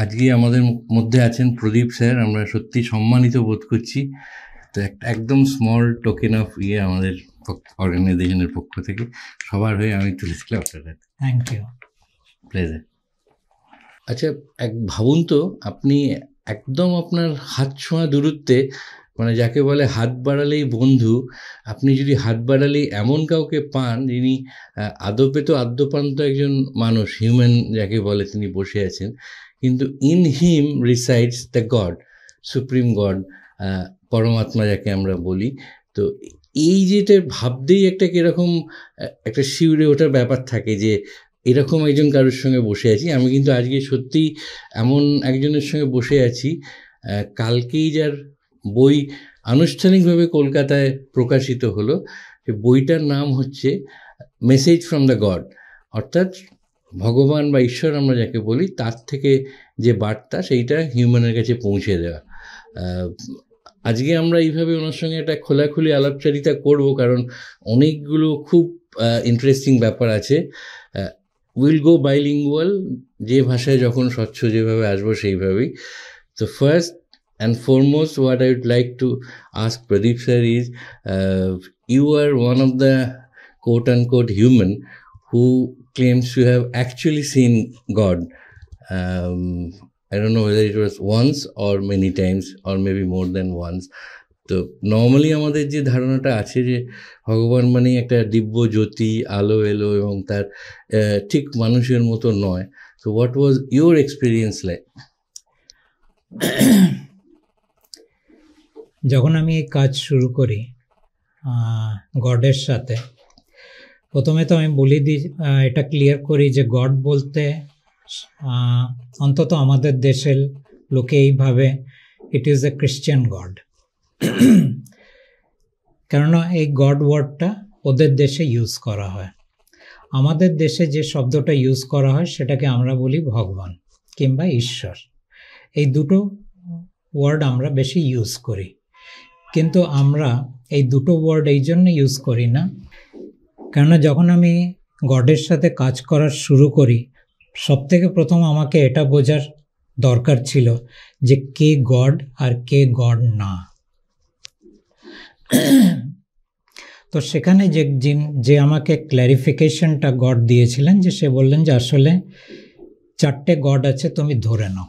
আজকে আমাদের মধ্যে আছেন প্রদীপ স্যার, আমরা সত্যি সম্মানিত বোধ করছি। তো একদম স্মল টোকেন অফ আমাদের অর্গানাইজেশনের পক্ষ থেকে সবার হয়ে আমি তুলেছিলাম আপনার। Thank you, pleasure. আচ্ছা, ভাবুন তো, আপনি একদম আপনার হাত ছোঁয়া দূরত্বে, মানে যাকে বলে হাত বাড়ালেই বন্ধু, আপনি যদি হাত বাড়ালেই এমন কাউকে পান যিনি আদপে তো আদ্যপান্ত একজন মানুষ, হিউম্যান যাকে বলে, তিনি বসে আছেন, কিন্তু in him resides the god, supreme god, পরমাত্মা যাকে আমরা বলি। তো এই যেটা ভাবতেই একটা কীরকম একটা শিউরে ওঠার ব্যাপার থাকে যে এরকম একজন কারোর সঙ্গে বসে আছি। আমি কিন্তু আজকে সত্যি এমন একজনের সঙ্গে বসে আছি, কালকেই যার বই আনুষ্ঠানিকভাবে কলকাতায় প্রকাশিত হলো। যে বইটার নাম হচ্ছে মেসেজ ফ্রম দ্য গড, অর্থাৎ ভগবান বা ঈশ্বর আমরা যাকে বলি তার থেকে যে বার্তা, সেইটা হিউম্যানের কাছে পৌঁছে দেওয়া। আজকে আমরা এইভাবে ওনার সঙ্গে একটা খোলাখুলি আলাপচারিতা করব, কারণ অনেকগুলো খুব ইন্টারেস্টিং ব্যাপার আছে। উইল গো বাইলিঙ্গুয়াল, যে ভাষায় যখন স্বচ্ছ যেভাবে আসবো সেইভাবেই। তো first and foremost, what I would like to ask Pradeep sir is, you are one of the quote-unquote human who claims to have actually seen God. I don't know whether it was once or many times or maybe more than once. তো normally আমাদের যে ধারণাটা আছে যে ভগবান মানে একটা দিব্য জ্যোতি, আলো এলো এবং তার ঠিক মানুষের মতো নয়। তো what was your experience like? যখন আমি এই কাজ শুরু করি গডের সাথে, প্রথমে তো আমি বলে দিই, এটা ক্লিয়ার করি যে গড বলতে অন্তত আমাদের দেশের লোকে এইভাবে it is a Christian god. কেননা এই গড ওয়ার্ডটা ওদের দেশে ইউজ করা হয়। আমাদের দেশে যে শব্দটা ইউজ করা হয় সেটাকে আমরা বলি ভগবান কিংবা ঈশ্বর। এই দুটো ওয়ার্ড আমরা বেশি ইউজ করি, কিন্তু আমরা এই দুটো ওয়ার্ড এই জন্য ইউজ করি না, কেননা যখন আমি গডের সাথে কাজ করা শুরু করি, সবথেকে প্রথম আমাকে এটা বোঝার দরকার ছিল যে কে গড আর কে গড না। তো সেখানে যে আমাকে ক্ল্যারিফিকেশনটা গড দিয়েছিলেন, যে সে বললেন যে আসলে 4টে গড আছে, তুমি ধরে নাও,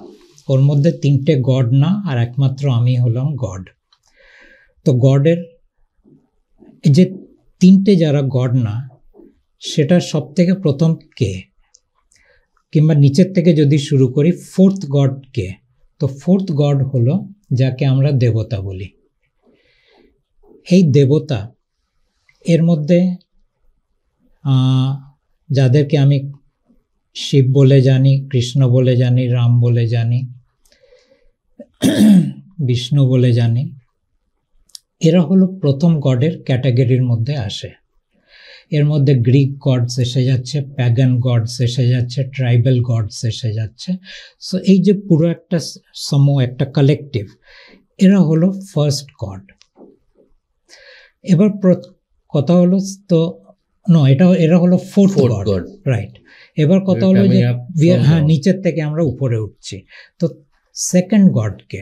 ওর মধ্যে 3টে গড না, আর একমাত্র আমি হলাম গড। তো গডের যে 3টে যারা গড না, সেটা সব থেকে প্রথম কে, কিংবা নিচের থেকে যদি শুরু করি, 4th গড কে? তো 4th গড হলো যাকে আমরা দেবতা বলি। এই দেবতা এর মধ্যে যাদেরকে আমি শিব বলে জানি, কৃষ্ণ বলে জানি, রাম বলে জানি, বিষ্ণু বলে জানি, এরা হলো প্রথম গডের ক্যাটাগরির মধ্যে আসে। এর মধ্যে গ্রিক গডস এসে যাচ্ছে, প্যাগান গডস এসে যাচ্ছে, ট্রাইবাল গডস এসে যাচ্ছে। সো এই যে পুরো একটা সমূহ, একটা কালেকটিভ, এরা হলো ফার্স্ট গড। এবার কথা হলো, তো এরা হলো 4th গড, রাইট? এবার কথা হলো যে নিচের থেকে আমরা উপরে উঠছি। তো সেকেন্ড গডকে,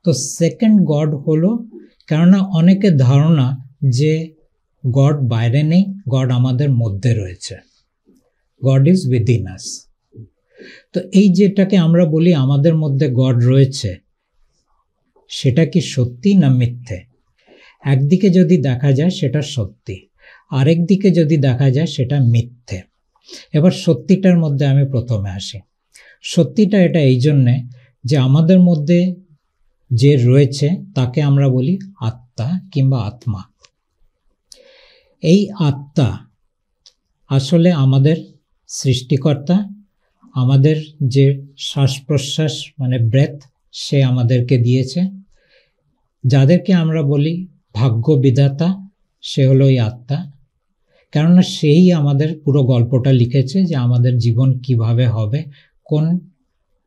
তো সেকেন্ড গড হলো, কেননা অনেকের ধারণা যে গড বাইরে নেই, গড আমাদের মধ্যে রয়েছে, গড ইজ উইদিন আস। তো এই যেটাকে আমরা বলি আমাদের মধ্যে গড রয়েছে, সেটা কি সত্যি না মিথ্যে? একদিকে যদি দেখা যায় সেটা সত্যি, আরেক দিকে যদি দেখা যায় সেটা মিথ্যে। এবার সত্যিটার মধ্যে আমি প্রথমে আসি। সত্যিটা এটা এই জন্যে যে আমাদের মধ্যে যে রয়েছে তাকে আমরা বলি আত্মা কিংবা আত্মা। এই আত্মা আসলে আমাদের সৃষ্টিকর্তা, আমাদের যে শ্বাস প্রশ্বাস মানে ব্রেথ, সে আমাদেরকে দিয়েছে। যাদেরকে আমরা বলি ভাগ্য বিধাতা, সে হলো এই আত্মা। কেননা সেই আমাদের পুরো গল্পটা লিখেছে যে আমাদের জীবন কিভাবে হবে, কোন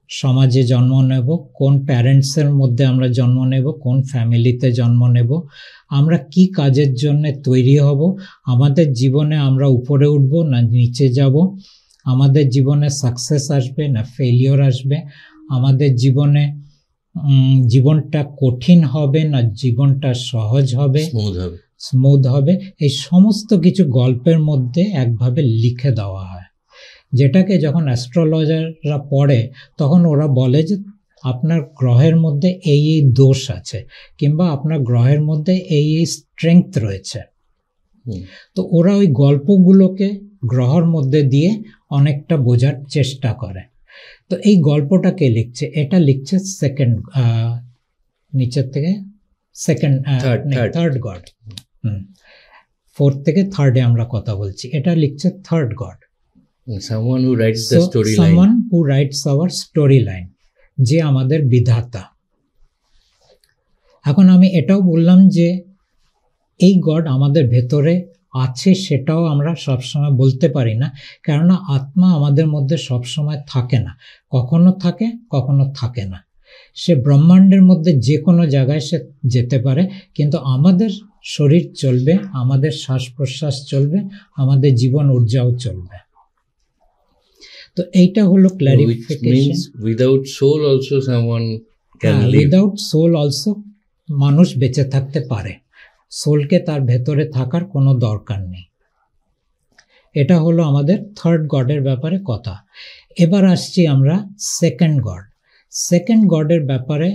সমাজে জন্ম নেব, কোন প্যারেন্টসের মধ্যে আমরা জন্ম নেব, কোন ফ্যামিলিতে জন্ম নেব, আমরা কি কাজের জন্য তৈরি হব, আমাদের জীবনে আমরা উপরে উঠব না নিচে যাব, আমাদের জীবনে সাকসেস আসবে না ফেলিওর আসবে, আমাদের জীবনে জীবনটা কঠিন হবে না জীবনটা সহজ হবে, স্মুথ হবে, এই সমস্ত কিছু গল্পের মধ্যে একভাবে লিখে দেওয়া হয়, যেটাকে যখন অ্যাস্ট্রোলজাররা পড়ে তখন ওরা বলে যে আপনার গ্রহের মধ্যে এই এই দোষ আছে কিংবা আপনার গ্রহের মধ্যে এই এই স্ট্রেংথ রয়েছে। তো ওরা ওই গল্পগুলোকে গ্রহের মধ্যে দিয়ে অনেকটা বোঝার চেষ্টা করে। তো এই গল্পটা কে লিখছে? এটা লিখছে সেকেন্ড, নিচের থেকে সেকেন্ড, থার্ড গড। ফোর্থ থেকে থার্ডে আমরা কথা বলছি, এটা লিখছে third god. Someone who writes the storyline. Someone who writes our storyline, যে আমাদের বিধাতা। এখন আমি এটাও বললাম যে এই গড আমাদের ভেতরে আছে, সেটাও আমরা সবসময় বলতে পারি না, কেননা আত্মা আমাদের মধ্যে সবসময় থাকে না, কখনো থাকে কখনো থাকে না। সে ব্রহ্মাণ্ডের মধ্যে যে কোনো জায়গায় সে যেতে পারে, কিন্তু আমাদের শরীর চলবে, আমাদের শ্বাস প্রশ্বাস চলবে, আমাদের জীবন ঊর্জাও চলবে। তো এইটা হলো clarification. Without soul also someone can live. Without soul also মানুষ বেঁচে থাকতে পারে, সোলকে তার ভেতরে থাকার কোনো দরকার নেই। এটা হলো আমাদের থার্ড গডের ব্যাপারে কথা। এবার আসছি আমরা সেকেন্ড গড। সেকেন্ড গডের ব্যাপারে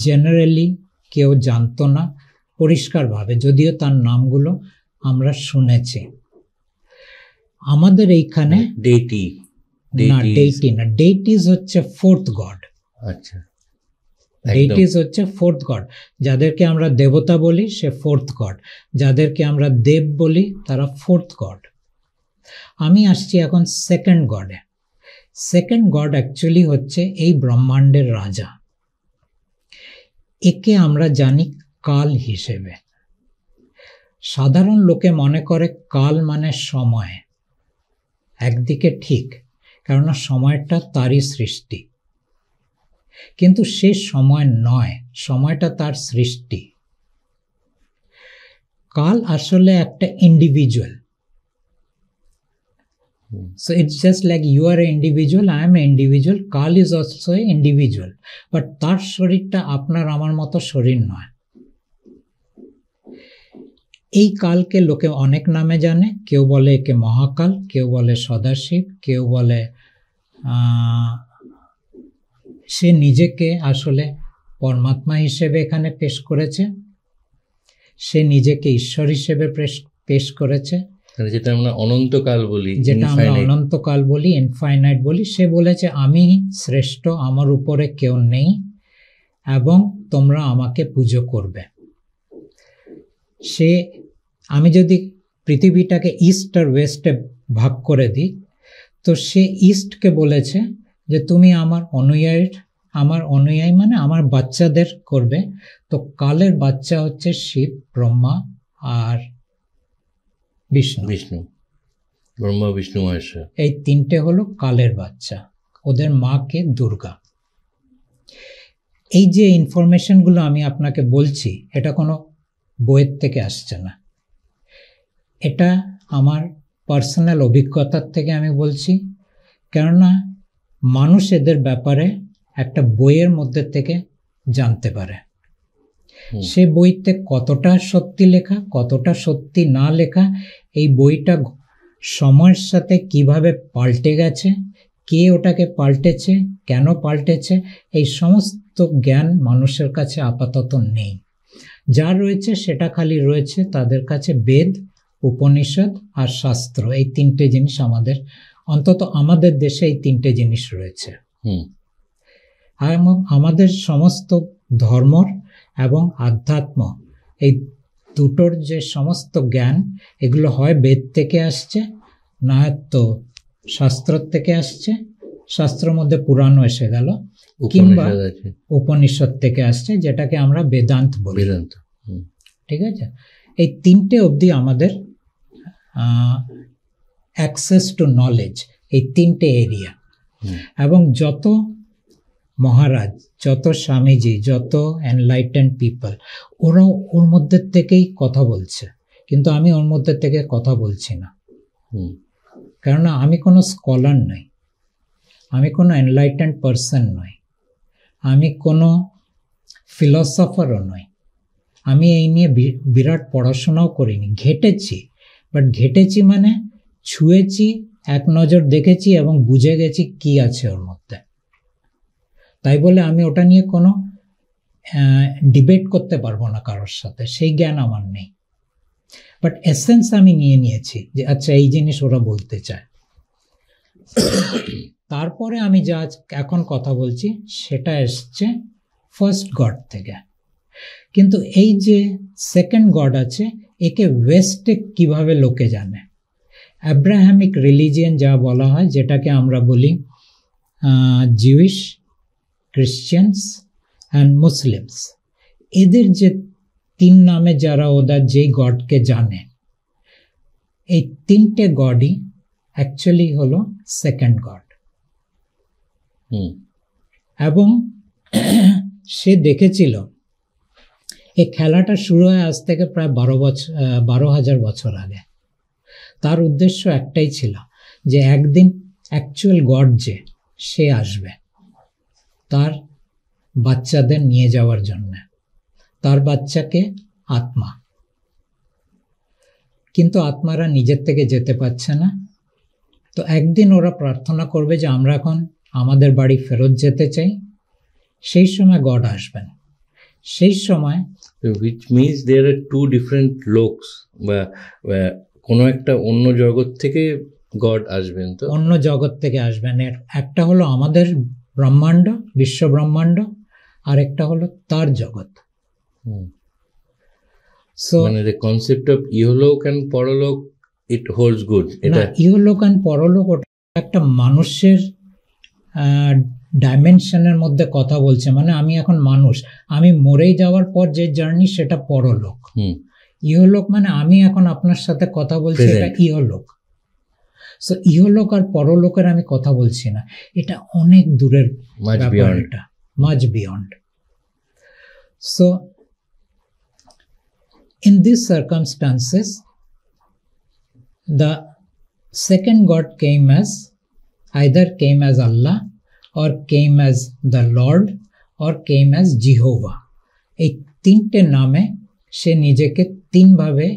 জেনারেলি কেউ জানতো না পরিষ্কারভাবে, যদিও তার নামগুলো আমরা শুনেছি। আমাদের এইখানে ডেইটি না, ডেইটি না, ডেইটিস হচ্ছে ফোর্থ গড। আচ্ছা, ডেইটিস হচ্ছে ফোর্থ গড। যাদেরকে আমরা দেবতা বলি সে ফোর্থ গড, যাদেরকে আমরা দেব বলি তারা ফোর্থ গড। আমি আসছি এখন সেকেন্ড গডে। সেকেন্ড গড অ্যাকচুয়ালি হচ্ছে এই ব্রহ্মাণ্ডের রাজা। একে আমরা জানি কাল হিসেবে। সাধারণ লোকে মনে করে কাল মানে সময়, একদিকে ঠিক, কেননা সময়টা তারই সৃষ্টি, কিন্তু সে সময় নয়, সময়টা তার সৃষ্টি। কাল আসলে একটা individual. So it's just like you are an individual, I am an individual, Kal is also an individual, but তার শরীরটা আপনার আমার মতো শরীর নয়। এই কালকে লোকে অনেক নামে জানে, কেউ বলে একে মহাকাল, কেউ বলে সদাশিব, কেউ বলে সে নিজেকে আসলে পরমাত্মা হিসেবে এখানে পেশ করেছে, সে নিজেকে ঈশ্বর হিসেবে পেশ করেছে, যেটা আমরা অনন্তকাল বলি, যেটা আমরা অনন্তকাল বলি, ইনফাইনাইট বলি। সে বলেছে আমি শ্রেষ্ঠ, আমার উপরে কেউ নেই এবং তোমরা আমাকে পুজো করবে। সে, আমি যদি পৃথিবীটাকে ইস্ট আর ওয়েস্টে ভাগ করে দিই, তো সে ইস্টকে বলেছে যে তুমি আমার অনুযায়ী মানে আমার বাচ্চাদের করবে। তো কালের বাচ্চা হচ্ছে শিব, ব্রহ্মা আর বিষ্ণু। ব্রহ্মা বিষ্ণু মহেশ্বর, এই তিনটে হলো কালের বাচ্চা। ওদের মা কে দুর্গা। এই যে ইনফরমেশনগুলো আমি আপনাকে বলছি, এটা কোনো বইয়ের থেকে আসছে না, এটা আমার পার্সোনাল অভিজ্ঞতার থেকে আমি বলছি। কেননা মানুষ এদের ব্যাপারে একটা বইয়ের মধ্যে থেকে জানতে পারে। সে বইতে কতটা সত্যি লেখা, কতটা সত্যি না লেখা, এই বইটা সময়ের সাথে কিভাবে পাল্টে গেছে, কে ওটাকে পাল্টেছে, কেন পাল্টেছে, এই সমস্ত জ্ঞান মানুষের কাছে আপাতত নেই। যা রয়েছে সেটা খালি রয়েছে তাদের কাছে বেদ, উপনিষদ আর শাস্ত্র। এই তিনটে জিনিস আমাদের, অন্তত আমাদের দেশে এই তিনটে জিনিস রয়েছে। আর আমাদের সমস্ত ধর্মর এবং আধ্যাত্ম, এই দুটোর যে সমস্ত জ্ঞান, এগুলো হয় বেদ থেকে আসছে, না তো শাস্ত্র থেকে আসছে, শাস্ত্রের মধ্যে পুরাণ এসে গেল, কিংবা উপনিষদ থেকে আসছে, যেটাকে আমরা বেদান্ত বলি। ঠিক আছে, এই তিনটে অবধি আমাদের অ্যাক্সেস টু নলেজ, এই তিনটে এরিয়া। এবং যত মহারাজ, যত স্বামীজি, যত এনলাইটেন্ড পিপল, ওরাও ওর মধ্যে থেকেই কথা বলছে, কিন্তু আমি ওর মধ্যে থেকে কথা বলছি না। কেননা আমি কোনো স্কলার নই, আমি কোনো এনলাইটেন্ড পারসন নই, আমি কোনো ফিলসফারও নই, আমি এই নিয়ে বিরাট পড়াশোনাও করিনি, ঘেটেছি। বাট ঘেটেছি মানে ছুঁয়েছি, এক নজর দেখেছি এবং বুঝে গেছি কি আছে ওর মধ্যে। তাই বলে আমি ওটা নিয়ে কোনো ডিবেট করতে পারবো না কারোর সাথে, সেই জ্ঞান আমার নেই। বাট এসেন্স আমি নিয়ে নিয়েছি যে আচ্ছা এই জিনিস ওরা বলতে চায়। তারপরে আমি যা এখন কথা বলছি সেটা এসছে ফার্স্ট গড থেকে। কিন্তু এই যে সেকেন্ড গড আছে, একে ওয়েস্টে কিভাবে লোকে জানে? অ্যাব্রাহামিক রিলিজিয়ান যা বলা হয়, যেটাকে আমরা বলি জিউইশ, ক্রিশ্চিয়ানস অ্যান্ড মুসলিমস, এদের যে তিন নামে যারা ওদের যেই গডকে জানে, এই তিনটে গডই অ্যাকচুয়ালি হলো সেকেন্ড গড। এবং সে দেখেছিল এই খেলাটা শুরু হয় আজ থেকে প্রায় 12,000 বছর আগে। তার উদ্দেশ্য একটাই ছিল যে একদিন অ্যাকচুয়াল গড যে সে আসবে তার বাচ্চাদের নিয়ে যাওয়ার জন্য, তার বাচ্চাকে আত্মা। কিন্তু আত্মারা নিজের থেকে যেতে পারছে না, তো একদিন ওরা প্রার্থনা করবে যে আমরা এখন আমাদের বাড়ি ফেরত যেতে চাই, সেই সময় গড আসবেন। সেই সময় which means there are two different লোকস, বা কোনো একটা অন্য জগৎ থেকে গড আসবেন। তো অন্য জগৎ থেকে আসবেন, একটা হলো আমাদের ব্রহ্মাণ্ড, বিশ্ব ব্রহ্মাণ্ড, আর একটা হলো তার জগৎ। সো মানে the concept of ইহলোক and পরলোক it holds good। না, ইহলোক আর পরলোক ওটা একটা মানুষের ডাইমেনশনের মধ্যে কথা বলছে। মানে আমি এখন মানুষ, আমি মরেই যাওয়ার পর যে জার্নি সেটা পরলোক। ইহলোক মানে আমি এখন আপনার সাথে কথা বলছি, এটা ইহলোক। সো ইহলোক আর পরলোকের আমি কথা বলছি না, এটা অনেক দূরের ব্যাপার, এটা much beyond. So in these circumstances the second god came as Allah, or came as the Lord, or came as Jehovah। এই তিনটে নামে সে নিজেকে তিনভাবে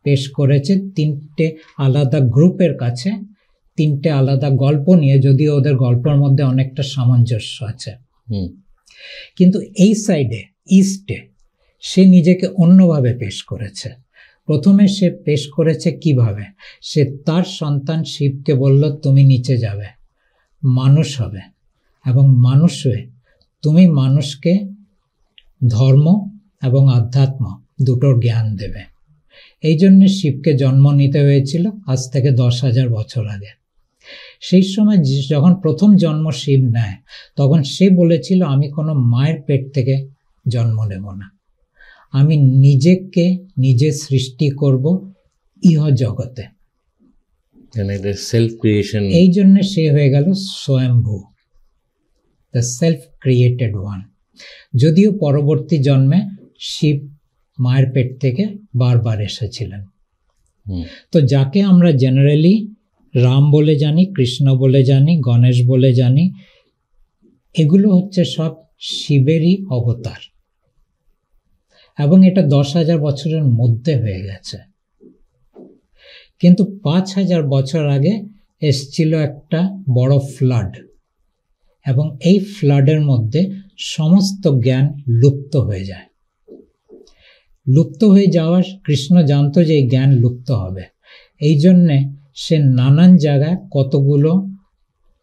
পেশ করেছে, তিনটে আলাদা গ্রুপের কাছে, তিনটে আলাদা গল্প নিয়ে, যদিও ওদের গল্পের মধ্যে অনেকটা সামঞ্জস্য আছে। কিন্তু এই সাইডে ইস্টে সে নিজেকে অন্যভাবে পেশ করেছে। প্রথমে সে পেশ করেছে কিভাবে? সে তার সন্তান শিবকে বলল তুমি নিচে যাবে, মানুষ হবে, এবং মানুষ হয়ে তুমি মানুষকে ধর্ম এবং আধ্যাত্ম দুটোর জ্ঞান দেবে। এই জন্য শিবকে জন্ম নিতে হয়েছিল আজ থেকে 10,000 বছর আগে। সেই সময় যখন প্রথম জন্ম শিব নেয়, তখন সে বলেছিল আমি কোনো মায়ের পেট থেকে জন্ম নেব না, আমি নিজেকে নিজে সৃষ্টি করব ইহ জগতে। এই জন্য সে হয়ে গেল স্বয়ম্ভু, দ্য সেলফ ক্রিয়েটেড ওয়ান। যদিও পরবর্তী জন্মে শিব মায়ের পেট থেকে বারবার এসেছিলেন। তো যাকে আমরা জেনারেলি রাম বলে জানি, কৃষ্ণ বলে জানি, গণেশ বলে জানি, এগুলো হচ্ছে সব শিবেরই অবতার, এবং এটা 10,000 বছরের মধ্যে হয়ে গেছে। কিন্তু 5,000 বছর আগে এসছিল একটা বড় ফ্লাড, এবং এই ফ্লাডের মধ্যে সমস্ত জ্ঞান লুপ্ত হয়ে যায়। লুপ্ত হয়ে যাওয়া কৃষ্ণ জানতো যে এই জ্ঞান লুপ্ত হবে, এই জন্যে সে নানান জায়গায় কতগুলো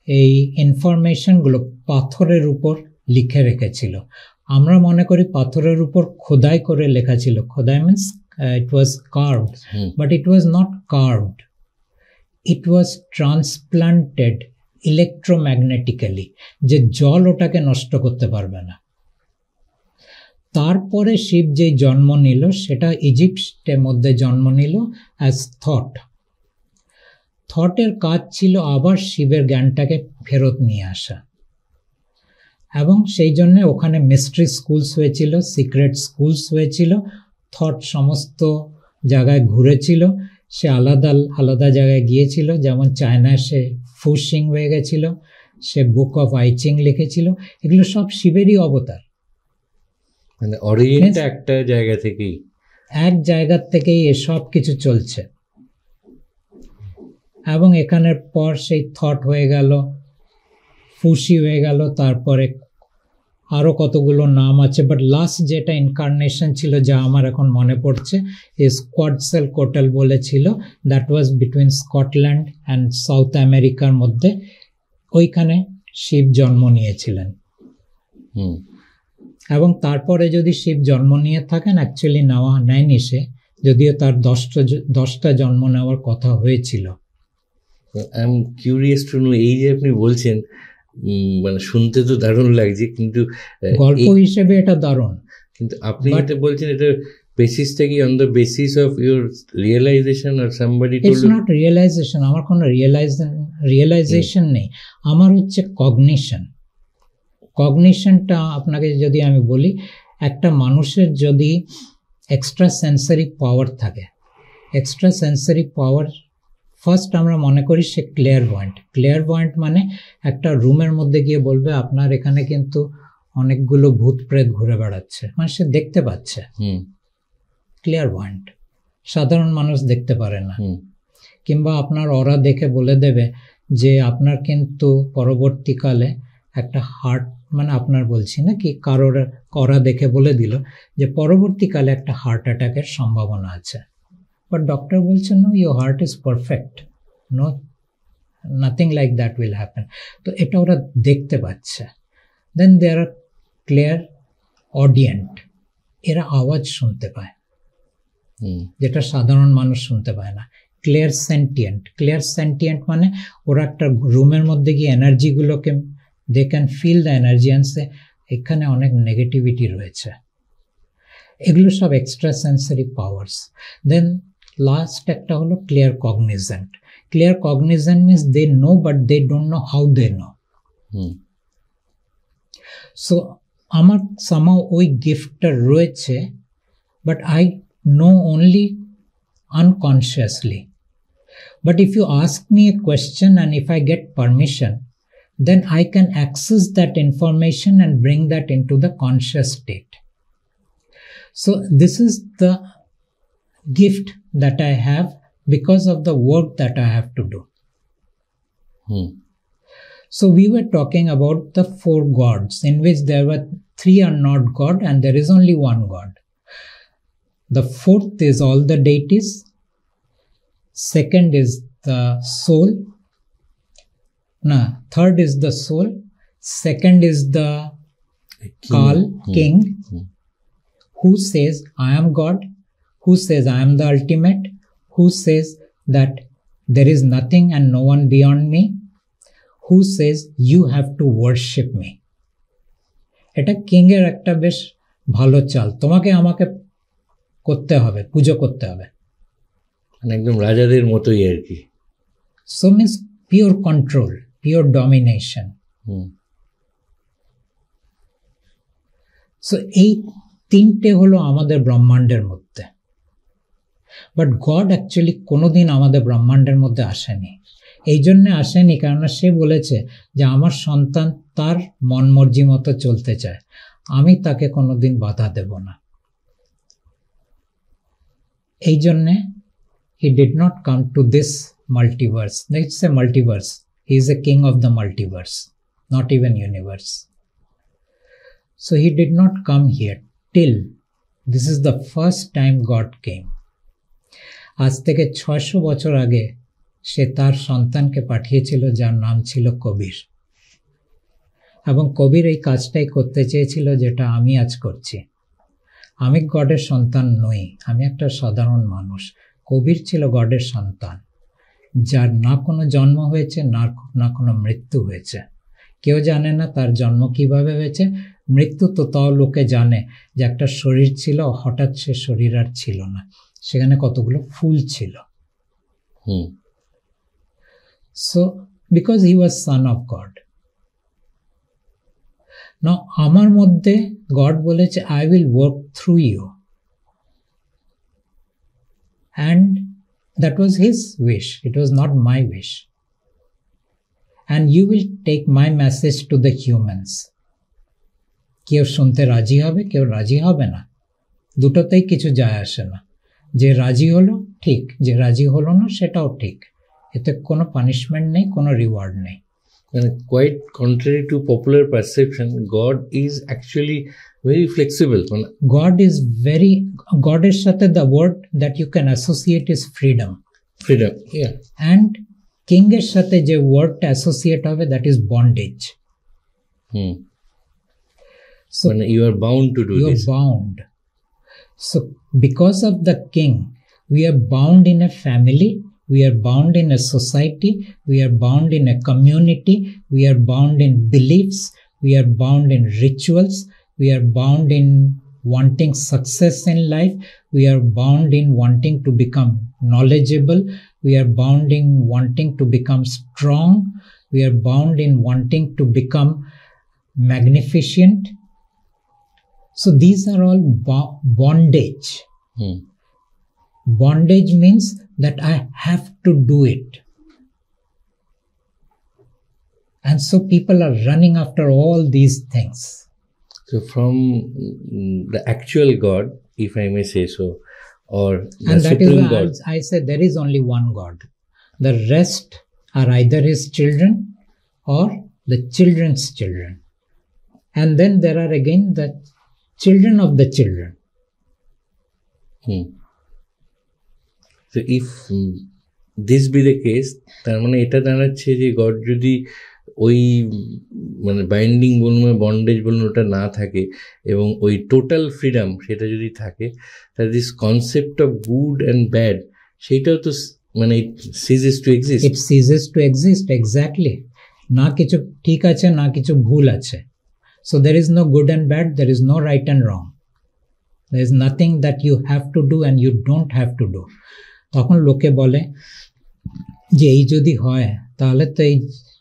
এই ইনফরমেশনগুলো পাথরের উপর লিখে রেখেছিল। আমরা মনে করি পাথরের উপর খোদাই করে লেখা ছিল। খোদাই means it was carved, but it was not carved, it was transplanted electromagnetically, যে জল ওটাকে নষ্ট করতে পারবে না। তারপরে শিব যে জন্ম নিল সেটা ইজিপ্টের মধ্যে জন্ম নিল অ্যাজ থট। থটের কাজ ছিল আবার শিবের জ্ঞানটাকে ফেরত নিয়ে আসা, এবং সেই জন্য ওখানে মিস্ট্রি স্কুলস হয়েছিল, সিক্রেট স্কুলস হয়েছিল, থট সমস্ত জায়গায় ঘুরেছিল সে আলাদা আলাদা জায়গায় গিয়েছিল, যেমন চায়নায় সে ফুশিং হয়ে গেছিল, সে বুক অফ আইচিং লিখেছিল, এগুলো সব শিবেরই অবতার। মানে অরিজিনটা একটা জায়গা থেকেই, এক জায়গার থেকেই এসব কিছু চলছে। এবং এখানের পর সেই থট হয়ে গেল, ফুসি হয়ে গেল, তারপরে আরও কতগুলো নাম আছে, বাট লাস্ট যেটা ইনকার্নেশন ছিল যা আমার এখন মনে পড়ছে, স্কোয়াডসেল কোটেল বলেছিল, that was between Scotland and south আমেরিকার মধ্যে, ওইখানে শিব জন্ম নিয়েছিলেন। এবং তারপরে যদি শিব জন্ম নিয়ে থাকেন, অ্যাকচুয়ালি নেয়নি সে, যদিও তার 10টা জন্ম নেওয়ার কথা হয়েছিল। I am curious to know, এই যে আপনি বলছেন, মানে শুনতে তো দারুণ লাগছে, কিন্তু গল্প হিসেবে এটা দারুণ, কিন্তু আপনি যেটা বলছেন এটা বেসিসটা কি on the basis of your realization or somebody told? It's not realization, আমার কোনো রিয়েলাইজেশন নেই, আমার হচ্ছে কগনিশন। কগনিশনটা আপনাকে যদি আমি বলি, একটা মানুষের যদি এক্সট্রা সেন্সারি পাওয়ার থাকে, এক্সট্রা সেন্সারি পাওয়ার ফার্স্ট আমরা মনে করি সে ক্লিয়ারভয়েন্ট। ক্লিয়ারভয়েন্ট মানে একটা রুমের মধ্যে গিয়ে বলবে আপনার এখানে কিন্তু অনেকগুলো ভূত প্রেত ঘুরে বেড়াচ্ছে, মানে সে দেখতে পাচ্ছে, ক্লিয়ারভয়েন্ট। সাধারণ মানুষ দেখতে পারে না। কিংবা আপনার অরা দেখে বলে দেবে যে আপনার কিন্তু পরবর্তীকালে একটা হার্ট, মানে আপনার বলছি না কি, কারোর অরা দেখে বলে দিল যে পরবর্তীকালে একটা হার্ট অ্যাটাকের সম্ভাবনা আছে, বাট ডক্টর বলছেন no, your heart is perfect, no, nothing like that will happen. তো এটা ওরা দেখতে পাচ্ছে। দেন দে আর ক্লিয়ার অডিয়েন্ট, এরা আওয়াজ শুনতে পায় যেটা সাধারণ মানুষ শুনতে পায় না। ক্লিয়ার সেন্টিয়েন্ট, ক্লিয়ার সেন্টিয়েন্ট মানে ওরা একটা রুমের মধ্যে গিয়ে এনার্জিগুলোকে, they can feel the energy and say এখানে অনেক নেগেটিভিটি রয়েছে। এগুলো সব extra sensory powers. Then last একটা হলো clear cognizant. Clear cognizant means they know but they don't know how they know. So আমার সামাও ওই গিফটটা রয়েছে, but I know only unconsciously. But if you ask me a question and if I get permission, then I can access that information and bring that into the conscious state. So this is the gift that I have because of the work that I have to do. So we were talking about the 4 gods, in which there were 3 are not God and there is only one God. The 4th is all the deities. Second is the soul. No, 3rd is the soul. Second is the Kal, king, who says, I am God, who says, I am the ultimate, who says that there is nothing and no one beyond me, who says, you have to worship me. এটা কিংয়ের একটা বেশ ভালো চাল, তোমাকে আমাকে করতে হবে, পুজো করতে হবে, মানে একদম রাজাদের মতোই আর কি। So means pure control, pure domination. So এই 3টে হলো আমাদের ব্রহ্মাণ্ডের মধ্যে। বাট গড অ্যাকচুয়ালি কোনোদিন আমাদের ব্রহ্মাণ্ডের মধ্যে আসেনি। এই জন্যে আসেনি কেননা সে বলেছে যে আমার সন্তান তার মন মর্জি মতো চলতে চায়, আমি তাকে কোনোদিন বাধা দেব না। এই জন্যে he did not come to this multiverse. It's a multiverse. He is a king of the multiverse, not even universe. So he did not come here till this is the first time God came. আজ থেকে 600 বছর আগে সে তার সন্তানকে পাঠিয়েছিল যার নাম ছিল কবির, এবং কবির এই কাজটাই করতে চেয়েছিল যেটা আমি আজ করছি। আমি গডের সন্তান নই, আমি একটা সাধারণ মানুষ। কবির ছিল গডের সন্তান, যার না কোনো জন্ম হয়েছে না কোনো মৃত্যু হয়েছে। কেউ জানে না তার জন্ম কিভাবে হয়েছে, মৃত্যু তো তাও লোকে জানে যে একটা শরীর ছিল, হঠাৎ সে শরীর আর ছিল না, সেখানে কতগুলো ফুল ছিল। So because he was son of god. না, আমার মধ্যে গড বলেছে I will work through you and That was his wish. It was not my wish. And you will take my message to the humans. কেউ শুনতে রাজি হবে, কেউ রাজি হবে না, দুটোতেই কিছু যায় আসে না। যে রাজি হলো ঠিক, যে রাজি হলো না সেটাও ঠিক, এতে কোনো পানিশমেন্ট নেই, কোনো রিওয়ার্ড নেই। Quite contrary to popular perception, God is actually very flexible. God এর সাথে the word that you can associate is freedom. Freedom, yeah. And king এর সাথে যে ওয়ার্ডটা অ্যাসোসিয়েট হবে, that is bondage. So you are bound to do this. You are bound. So because of the king, we are bound in a family, we are bound in a society, we are bound in a community, we are bound in beliefs, we are bound in rituals, we are bound in wanting success in life, we are bound in wanting to become knowledgeable, we are bound in wanting to become strong, we are bound in wanting to become magnificent. So these are all bondage. Bondage means that I have to do it. And so people are running after all these things. So from the actual God, if I may say so, or the and that Supreme is why God. I say there is only one God. The rest are either his children or the children's children. And then there are again the children of the children. So if this be the case, তার মানে এটা দাঁড়াচ্ছে যে god যদি ওই মানে binding বলুন, bondage বলুন, ওটা না থাকে এবং ওই টোটাল ফ্রিডম সেটা যদি থাকে, তাহলে this concept of good and bad সেইটাও তো মানে ইট সিজেস টু এক্সিস্ট। ইট সিজেস টু এক্সিস্ট, এক্স্যাক্টলি। না কিছু ঠিক আছে, না কিছু ভুল আছে। So there is no good and bad, there is no right and wrong. There is nothing that you have to do and you don't have to do. তখন লোকে বলে যে এই যদি হয় তাহলে তো এই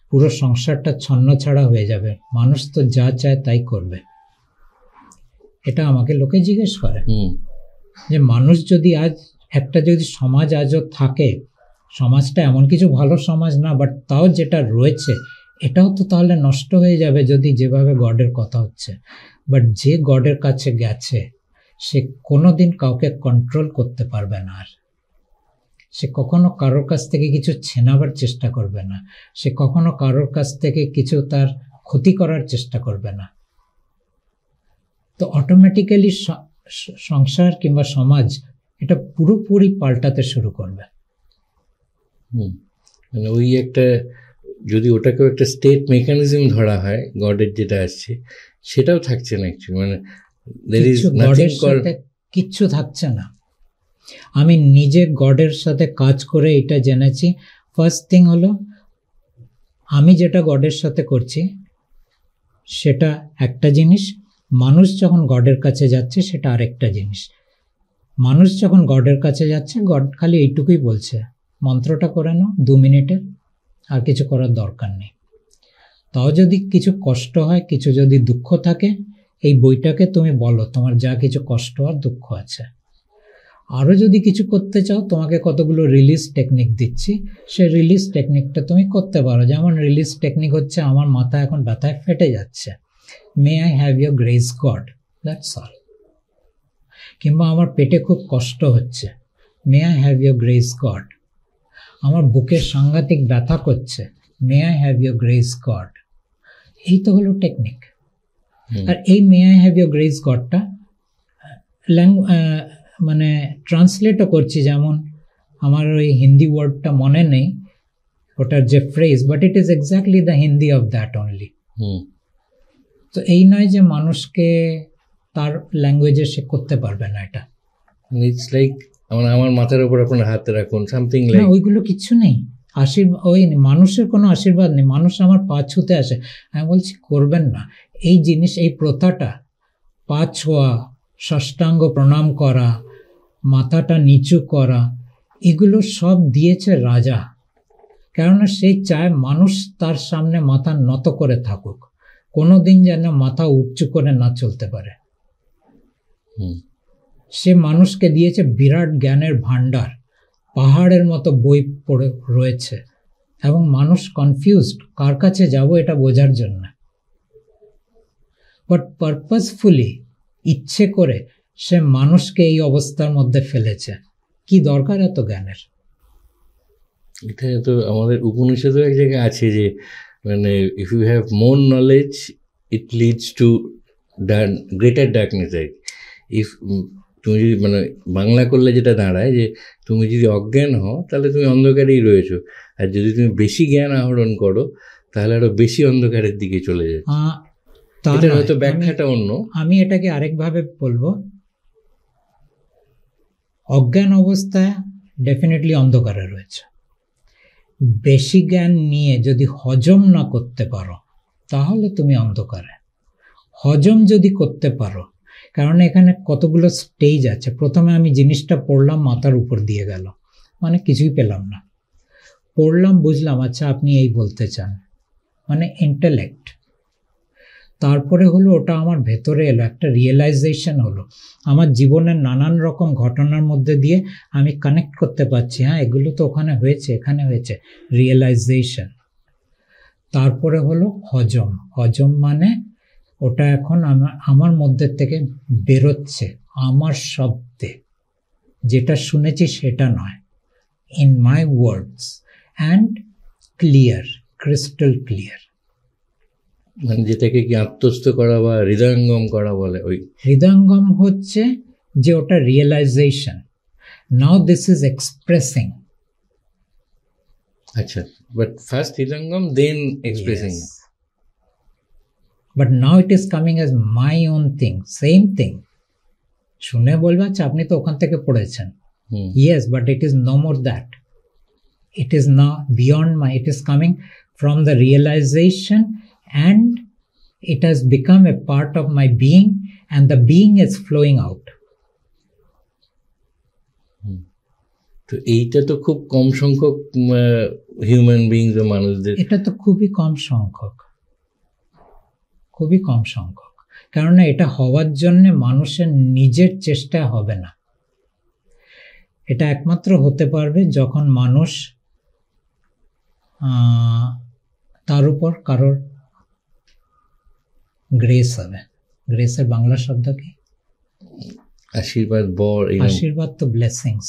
পুরো সংসারটা ছন্নছাড়া হয়ে যাবে, মানুষ তো যা চায় তাই করবে। এটা আমাকে লোকে জিজ্ঞেস করে যে মানুষ যদি আজ একটা যদি সমাজ আজও থাকে, সমাজটা এমন কিছু ভালো সমাজ না, বাট তাও যেটা রয়েছে এটাও তো তাহলে নষ্ট হয়ে যাবে যদি যেভাবে গডের কথা হচ্ছে। বাট যে গডের কাছে গেছে সে কোনোদিন কাউকে কন্ট্রোল করতে পারবে না, আর সে কখনো কারোর কাছ থেকে কিছু ছেনাবার চেষ্টা করবে না, সে কখনো কারোর কাছ থেকে কিছু তার ক্ষতি করার চেষ্টা করবে না। তো অটোমেটিক্যালি সংসার কিংবা সমাজ এটা পুরোপুরি পাল্টাতে শুরু করবে। মানে ওই একটা যদি ওটাকেও একটা স্টেট মেকানিজম ধরা হয়, গডের যেটা আসছে সেটাও থাকছে না অ্যাকচুয়ালি, মানে গডের সাথে কিচ্ছু থাকছে না। আমি নিজে গডের সাথে কাজ করে এটা জেনেছি। ফার্স্ট থিং হলো আমি যেটা গডের সাথে করছি সেটা একটা জিনিস, মানুষ যখন গডের কাছে যাচ্ছে সেটা আরেকটা জিনিস। মানুষ যখন গডের কাছে যাচ্ছে, গড খালি এইটুকুই বলছে, মন্ত্রটা করে নাও 2 মিনিটের, আর কিছু করার দরকার নেই। তাও যদি কিছু কষ্ট হয়, কিছু যদি দুঃখ থাকে, এই বইটাকে তুমি বলো তোমার যা কিছু কষ্ট আর দুঃখ আছে। আরও যদি কিছু করতে চাও, তোমাকে কতগুলো রিলিজ টেকনিক দিচ্ছি, সেই রিলিজ টেকনিকটা তুমি করতে পারো। যেমন রিলিজ টেকনিক হচ্ছে আমার মাথা এখন ব্যথায় ফেটে যাচ্ছে, may I have your grace God, that's all. কিংবা আমার পেটে খুব কষ্ট হচ্ছে, may I have your grace God. আমার বুকের সাংঘাতিক ব্যথা করছে, may I have your grace God. এই তো হলো টেকনিক। আর এই may I have your grace গডটা মানে ট্রান্সলেটও করছি, যেমন আমার ওই হিন্দি ওয়ার্ডটা মনে নেই ওটার যে phrase, but it is exactly the Hindi of that only. তো এই নয় যে মানুষকে তার ল্যাঙ্গুয়েজে সে করতে পারবে না, এটা ইটস লাইক আমার মাথার উপর আপনার হাতে রাখুন, সামথিং লাইক। না, ওইগুলো কিচ্ছু নেই, আশীর্বাদ ওই মানুষের কোনো আশীর্বাদ নেই। মানুষ আমার পা ছুঁতে আসে, আমি বলছি করবেন না। এই জিনিস, এই প্রথাটা, পা ছোঁয়া, ষষ্ঠাঙ্গ প্রণাম করা, মাথাটা নিচু করা, এগুলো সব দিয়েছে রাজা। কেননা সে চায় মানুষ তার সামনে মাথা নত করে থাকুক, কোনো দিন যেন মাথা উঁচু করে না চলতে পারে। সে মানুষকে দিয়েছে বিরাট জ্ঞানের ভাণ্ডার, পাহাড়ের মতো বই পড়ে রয়েছে এবং মানুষ কনফিউজড কার কাছে যাব এটা বোঝার জন্য। বাট পারপাসফুলি, ইচ্ছে করে সে মানুষকে এই অবস্থার মধ্যে ফেলেছে। কি দরকার এত জ্ঞানের? এটা তো আমাদের উপনিষদে এক জায়গায় আছে যে মানে if you have more knowledge it leads to greater darkness. If তুমি যদি মানে বাংলা করলে যেটা দাঁড়ায় যে তুমি যদি অজ্ঞান হও তাহলে তুমি অন্ধকারেই রয়েছো, আর যদি তুমি বেশি জ্ঞান আহরণ করো তাহলে আরো বেশি অন্ধকারের দিকে চলে যাচ্ছে। এটার হয়তো ব্যাখ্যাটা অন্য। আমি এটাকে আরেকভাবে বলবো, অজ্ঞান অবস্থায় ডেফিনেটলি অন্ধকারে রয়েছে। বেশি জ্ঞান নিয়ে যদি হজম না করতে পারো তাহলে তুমি অন্ধকারে। হজম যদি করতে পারো, কারণ এখানে কতগুলো স্টেজ আছে। প্রথমে আমি জিনিসটা পড়লাম, মাথার উপর দিয়ে গেল, মানে কিছুই পেলাম না। পড়লাম, বুঝলাম, আচ্ছা আপনি এই বলতে চান, মানে ইন্টেলেক্ট। তারপরে হলো ওটা আমার ভেতরে এলো, একটা রিয়েলাইজেশন হলো। আমার জীবনের নানান রকম ঘটনার মধ্যে দিয়ে আমি কানেক্ট করতে পারছি, হ্যাঁ এগুলো তো ওখানে হয়েছে, এখানে হয়েছে, রিয়েলাইজেশন। তারপরে হলো হজম। হজম মানে ওটা এখন আমার মধ্যে থেকে বেরোচ্ছে আমার শব্দে, যেটা শুনেছি সেটা নয়, in my words, and clear, crystal clear. মানে যেটাকে কি আত্মস্থ করা বা হৃদয়ঙ্গম করা বলে। ওই হৃদয়ঙ্গম হচ্ছে যে ওটা realization. Now this is expressing. আচ্ছা, বাট ফার্স্ট হৃদয়ঙ্গম then expressing. But now it is coming as my own thing, same thing. শুনে বলবে আচ্ছা আপনি তো ওখান থেকে পড়েছেন, yes, but it is no more that. It is now beyond it is coming from the realization, and it has become a part of my being, and the being is flowing out. তো এইটা তো খুব কম সংখ্যক human beings ও মানুষদের, এটা তো খুবই কম সংখ্যক, খুবই কম সংখ্যক। কারণ এটা হওয়ার জন্য মানুষের নিজের চেষ্টা হবে না। এটা একমাত্র হতে পারবে যখন মানুষ তার উপর কারোর গ্রেস হবে। গ্রেসের বাংলা শব্দ কি? আশীর্বাদ, বর। আশীর্বাদ তো ব্লেসিংস,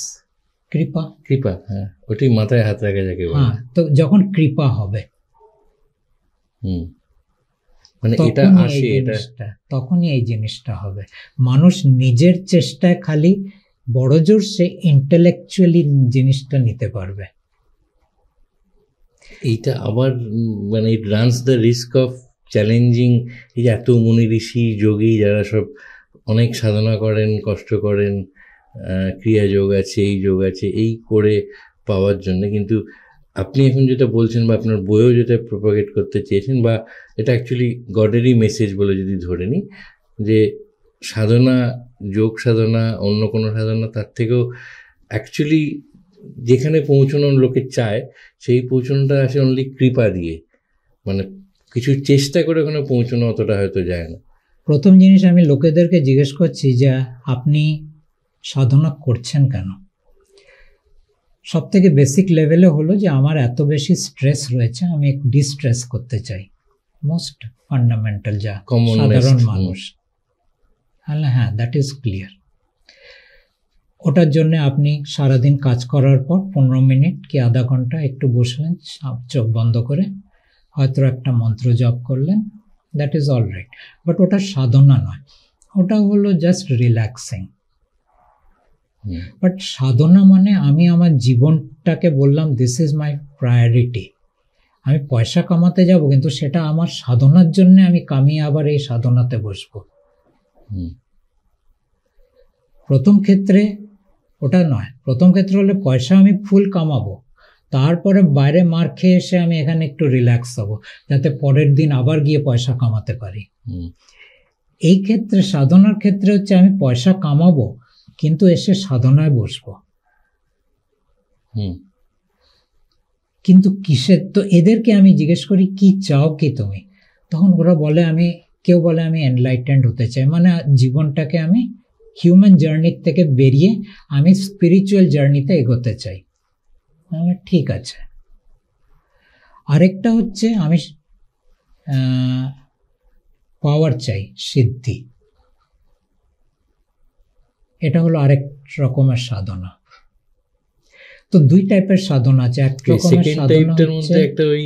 কৃপা। কৃপা, হ্যাঁ, ওটাই মাথায় হাত রাখা যাকে বলে। হ্যাঁ, তো যখন কৃপা হবে মানে এটা আসে, এটা তখনই এই জিনিসটা হবে। মানুষ নিজের চেষ্টায় খালি বড়জোর সে ইন্টেলেকচুয়ালি জিনিসটা নিতে পারবে। এইটা আবার মানে it runs the risk of challenging. এই যে এত মুনি ঋষি যোগী যারা সব অনেক সাধনা করেন, কষ্ট করেন, ক্রিয়া যোগ আছে, এই যোগ আছে, এই করে পাওয়ার জন্য। কিন্তু আপনি এখন যেটা বলছেন বা আপনার বইও যেটা প্রপাগেট করতে চেয়েছেন, বা এটা অ্যাকচুয়ালি গডেরই মেসেজ বলে যদি ধরে নিই, যে সাধনা, যোগ সাধনা, অন্য কোনো সাধনা, তার থেকেও অ্যাকচুয়ালি যেখানে পৌঁছানো লোকে চায় সেই পৌঁছানোটা আসে অনলি কৃপা দিয়ে। মানে কিছু চেষ্টা করে ওখানে পৌঁছানো অতটা হয়তো যায় না। প্রথম জিনিস আমি লোকেদেরকে জিজ্ঞেস করছি যে আপনি সাধনা করছেন কেন? সব থেকে বেসিক লেভেলে হলো যে আমার এত বেশি স্ট্রেস রয়েছে, আমি ডিস্ট্রেস করতে চাই। মোস্ট ফান্ডামেন্টাল, যা সাধারণ মানুষ। হ্যাঁ, দ্যাট ইজ ক্লিয়ার। ওটার জন্য আপনি সারাদিন কাজ করার পর 15 মিনিট কি আধা ঘন্টা একটু বসলেন, চোখ বন্ধ করে হয়তো একটা মন্ত্র জপ করলেন, that is all right. But ওটা সাধনা নয়, ওটা হলো জাস্ট রিল্যাক্সিং। বাট সাধনা মানে আমি আমার জীবনটাকে বললাম দিস ইজ মাই প্রায়োরিটি। আমি পয়সা কামাতে যাব, কিন্তু সেটা আমার সাধনার জন্য আমি কামিয়ে আবার এই সাধনাতে বসবো। প্রথম ক্ষেত্রে ওটা নয়। প্রথম ক্ষেত্রে হলে পয়সা আমি ফুল কামাবো, তারপরে বাইরে মার খেয়ে এসে আমি এখানে একটু রিল্যাক্স হবো, যাতে পরের দিন আবার গিয়ে পয়সা কামাতে পারি। এই ক্ষেত্রে, সাধনার ক্ষেত্রে হচ্ছে আমি পয়সা কামাবো কিন্তু এসে সাধনায় বসবো। কিন্তু কিসের? তো এদেরকে আমি জিজ্ঞেস করি কি চাও কি তুমি? তখন ওরা বলে কেউ বলে আমি এনলাইটেন্ড হতে চাই, মানে জীবনটাকে আমি হিউম্যান জার্নির থেকে বেরিয়ে আমি স্পিরিচুয়াল জার্নিতে এগোতে চাই। ঠিক আছে। আরেকটা হচ্ছে আমি পাওয়ার চাই, সিদ্ধি, এটা হলো আরেক রকমের সাধনা। তো দুই টাইপের সাধনা আছে। এক রকমের সাধনা হচ্ছে একটা ওই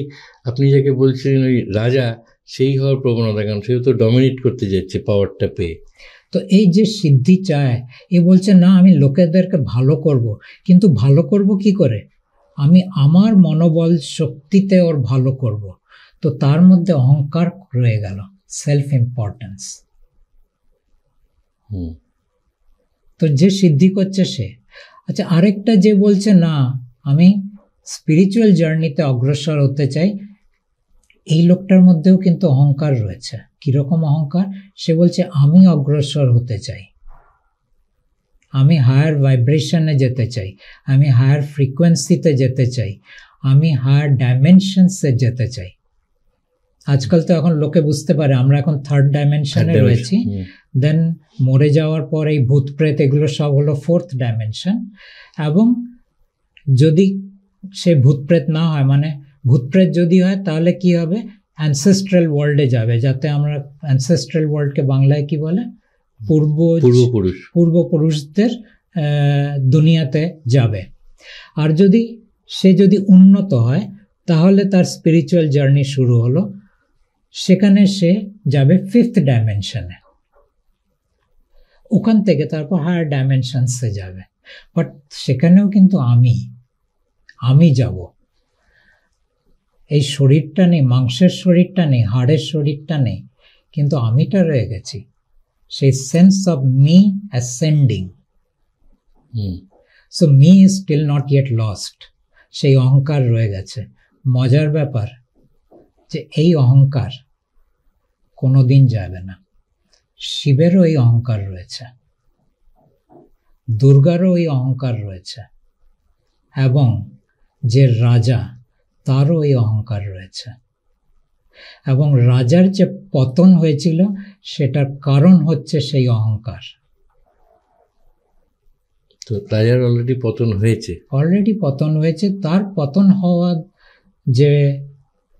আপনি যাকে বলছিলেন ওই রাজা, সেই হওয়ার প্রবণতা, কারণ সে তো ডমিনেট করতে যাচ্ছে পাওয়ারটা পেয়ে। তো এই যে সিদ্ধি চায়, এ বলছে না আমি লোকেদেরকে ভালো করব, কিন্তু ভালো করব কি করে? আমি আমার মনোবল শক্তিতে ওর ভালো করব। তো তার মধ্যে অহংকার রয়ে গেল, সেলফ ইম্পর্টেন্স। তো যে সিদ্ধি করছে সে। আচ্ছা, আরেকটা যে বলছে না আমি স্পিরিচুয়াল জার্নিতে অগ্রসর হতে চাই, এই লোকটার মধ্যেও কিন্তু অহংকার রয়েছে। কিরকম অহংকার? সে বলছে আমি অগ্রসর হতে চাই, আমি হায়ার ভাইব্রেশনে যেতে চাই, আমি হায়ার ফ্রিকোয়েন্সিতে যেতে চাই, আমি হায়ার ডাইমেনশনসে যেতে চাই। আজকাল তো এখন লোকে বুঝতে পারে আমরা এখন থার্ড ডাইমেনশনে রয়েছি, দেন মরে যাওয়ার পর এই ভূত প্রেত এগুলো সব হলো ফোর্থ ডাইমেনশন। এবং যদি সে ভূত প্রেত না হয়, মানে ভূত প্রেত যদি হয় তাহলে কি হবে? অ্যানসেস্ট্রাল ওয়ার্ল্ডে যাবে, যাতে আমরা অ্যানসেস্ট্রাল ওয়ার্ল্ডকে বাংলায় কি বলে? পূর্বপুরুষদের দুনিয়াতে যাবে। আর সে যদি উন্নত হয় তাহলে তার স্পিরিচুয়াল জার্নি শুরু হলো, সেখানে সে যাবে ফিফথ ডাইমেনশনে, ওখান থেকে তারপর হায়ার ডাইমেনশনসে যাবে। বাট সেখানেও কিন্তু আমি যাব। এই শরীরটা নেই, মাংসের শরীরটা নেই, হাড়ের শরীরটা নেই, কিন্তু আমিটা রয়ে গেছি। সেই sense of me ascending. So me is still not yet lost, সেই অহংকার রয়ে গেছে। মজার ব্যাপার যে এই অহংকার কোনোদিন যাবে না। শিবেরও এই অহংকার রয়েছে, দুর্গারও এই অহংকার রয়েছে, এবং যে রাজা তারও এই অহংকার রয়েছে। এবং রাজার যে পতন হয়েছিল সেটার কারণ হচ্ছে সেই অহংকার। তো রাজার অলরেডি পতন হয়েছে। তার পতন হওয়া যে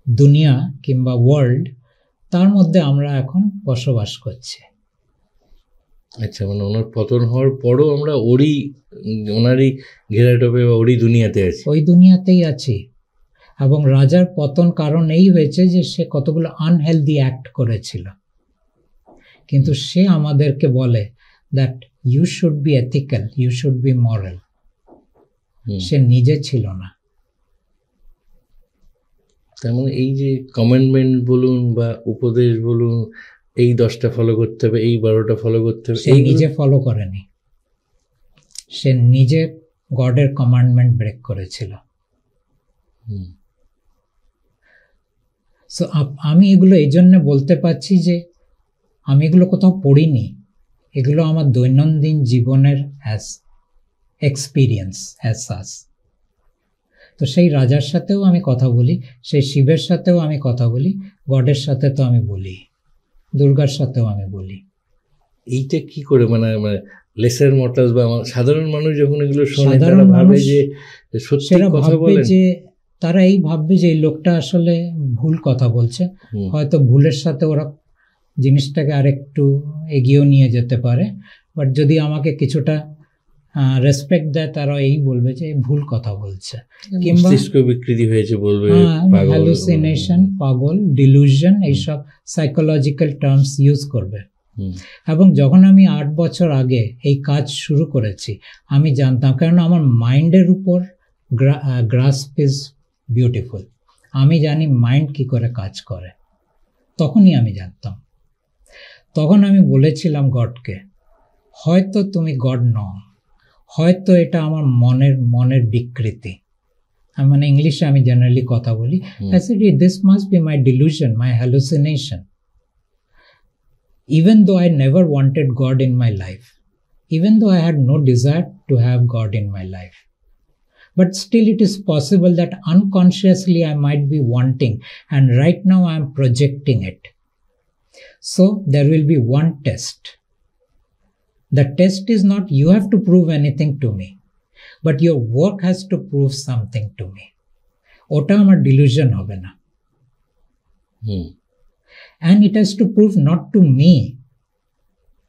দুনিয়া কিংবা ওয়ার্ল্ড, তার মধ্যে আমরা এখন বসবাস করছি। আচ্ছা, মানে ওনার পতন হওয়ার পরও আমরা ওনারই ঘেরাটোপে বা ওরই দুনিয়াতে আছি, ওই দুনিয়াতেই আছি। এবং রাজার পতন কারণ এই হয়েছে যে সে কতগুলো আনহেলদি অ্যাক্ট করেছিল, কিন্তু সে আমাদেরকে বলে that you should be ethical, you should be moral. সে নিজে ছিল না। তার মানে এই যে কমেন্টমেন্ট বলুন বা উপদেশ বলুন, এই 10টা ফলো করতে হবে, এই 12টা ফলো করতে হবে, সে নিজে ফলো করেনি। সে নিজে গডের কমান্ডমেন্ট ব্রেক করেছিল। সো আমি এগুলো এই জন্য বলতে পারছি যে আমি এগুলো কোথাও পড়িনি, এগুলো আমার দৈনন্দিন জীবনের এক্সপিরিয়েন্স অ্যাজ সাচ। তো সেই রাজার সাথেও আমি কথা বলি, সেই শিবের সাথেও আমি কথা বলি, গডের সাথে তো আমি বলি, দুর্গার সাথেও আমি বলি। এইটা কি করে মানে লেসার মর্টালস বা সাধারণ মানুষ যখন এগুলো শোনে তারা ভাবে যে সত্যি কথা বলেন, যে তারা এই ভাববে যে এই লোকটা আসলে ভুল কথা বলছে। হয়তো ভুলের সাথে ওরা জিনিসটাকে আরেকটু এগিয়েও নিয়ে যেতে পারে, বাট যদি আমাকে কিছুটা রেসপেক্ট দেয় তারা এই বলবে যে ভুল কথা বলছে, কিংবা বিকৃতি হয়েছে বলবে, হ্যালুসিনেশন, পাগল, ডিলুশন, এইসব সাইকোলজিক্যাল টার্মস ইউজ করবে। এবং যখন আমি 8 বছর আগে এই কাজ শুরু করেছি আমি জানতাম, কারণ আমার মাইন্ডের উপর গ্রাস্প ইজ বিউটিফুল। আমি জানি মাইন্ড কি করে কাজ করে, তখনই আমি জানতাম। তখন আমি বলেছিলাম গডকে, হয়তো তুমি গড নও, হয়তো এটা আমার মনের বিকৃতি। মানে ইংলিশে আমি জেনারেলি কথা বলি, this must be my dilution, my hallucination. Even though I never wanted God in my life, even though I had no desire to have God in my life, but still it is possible that unconsciously I might be wanting, and right now I am projecting it. So there will be one test. The test is not you have to prove anything to me. But your work has to prove something to me. ওটা আমার delusion হবে না। And it has to prove not to me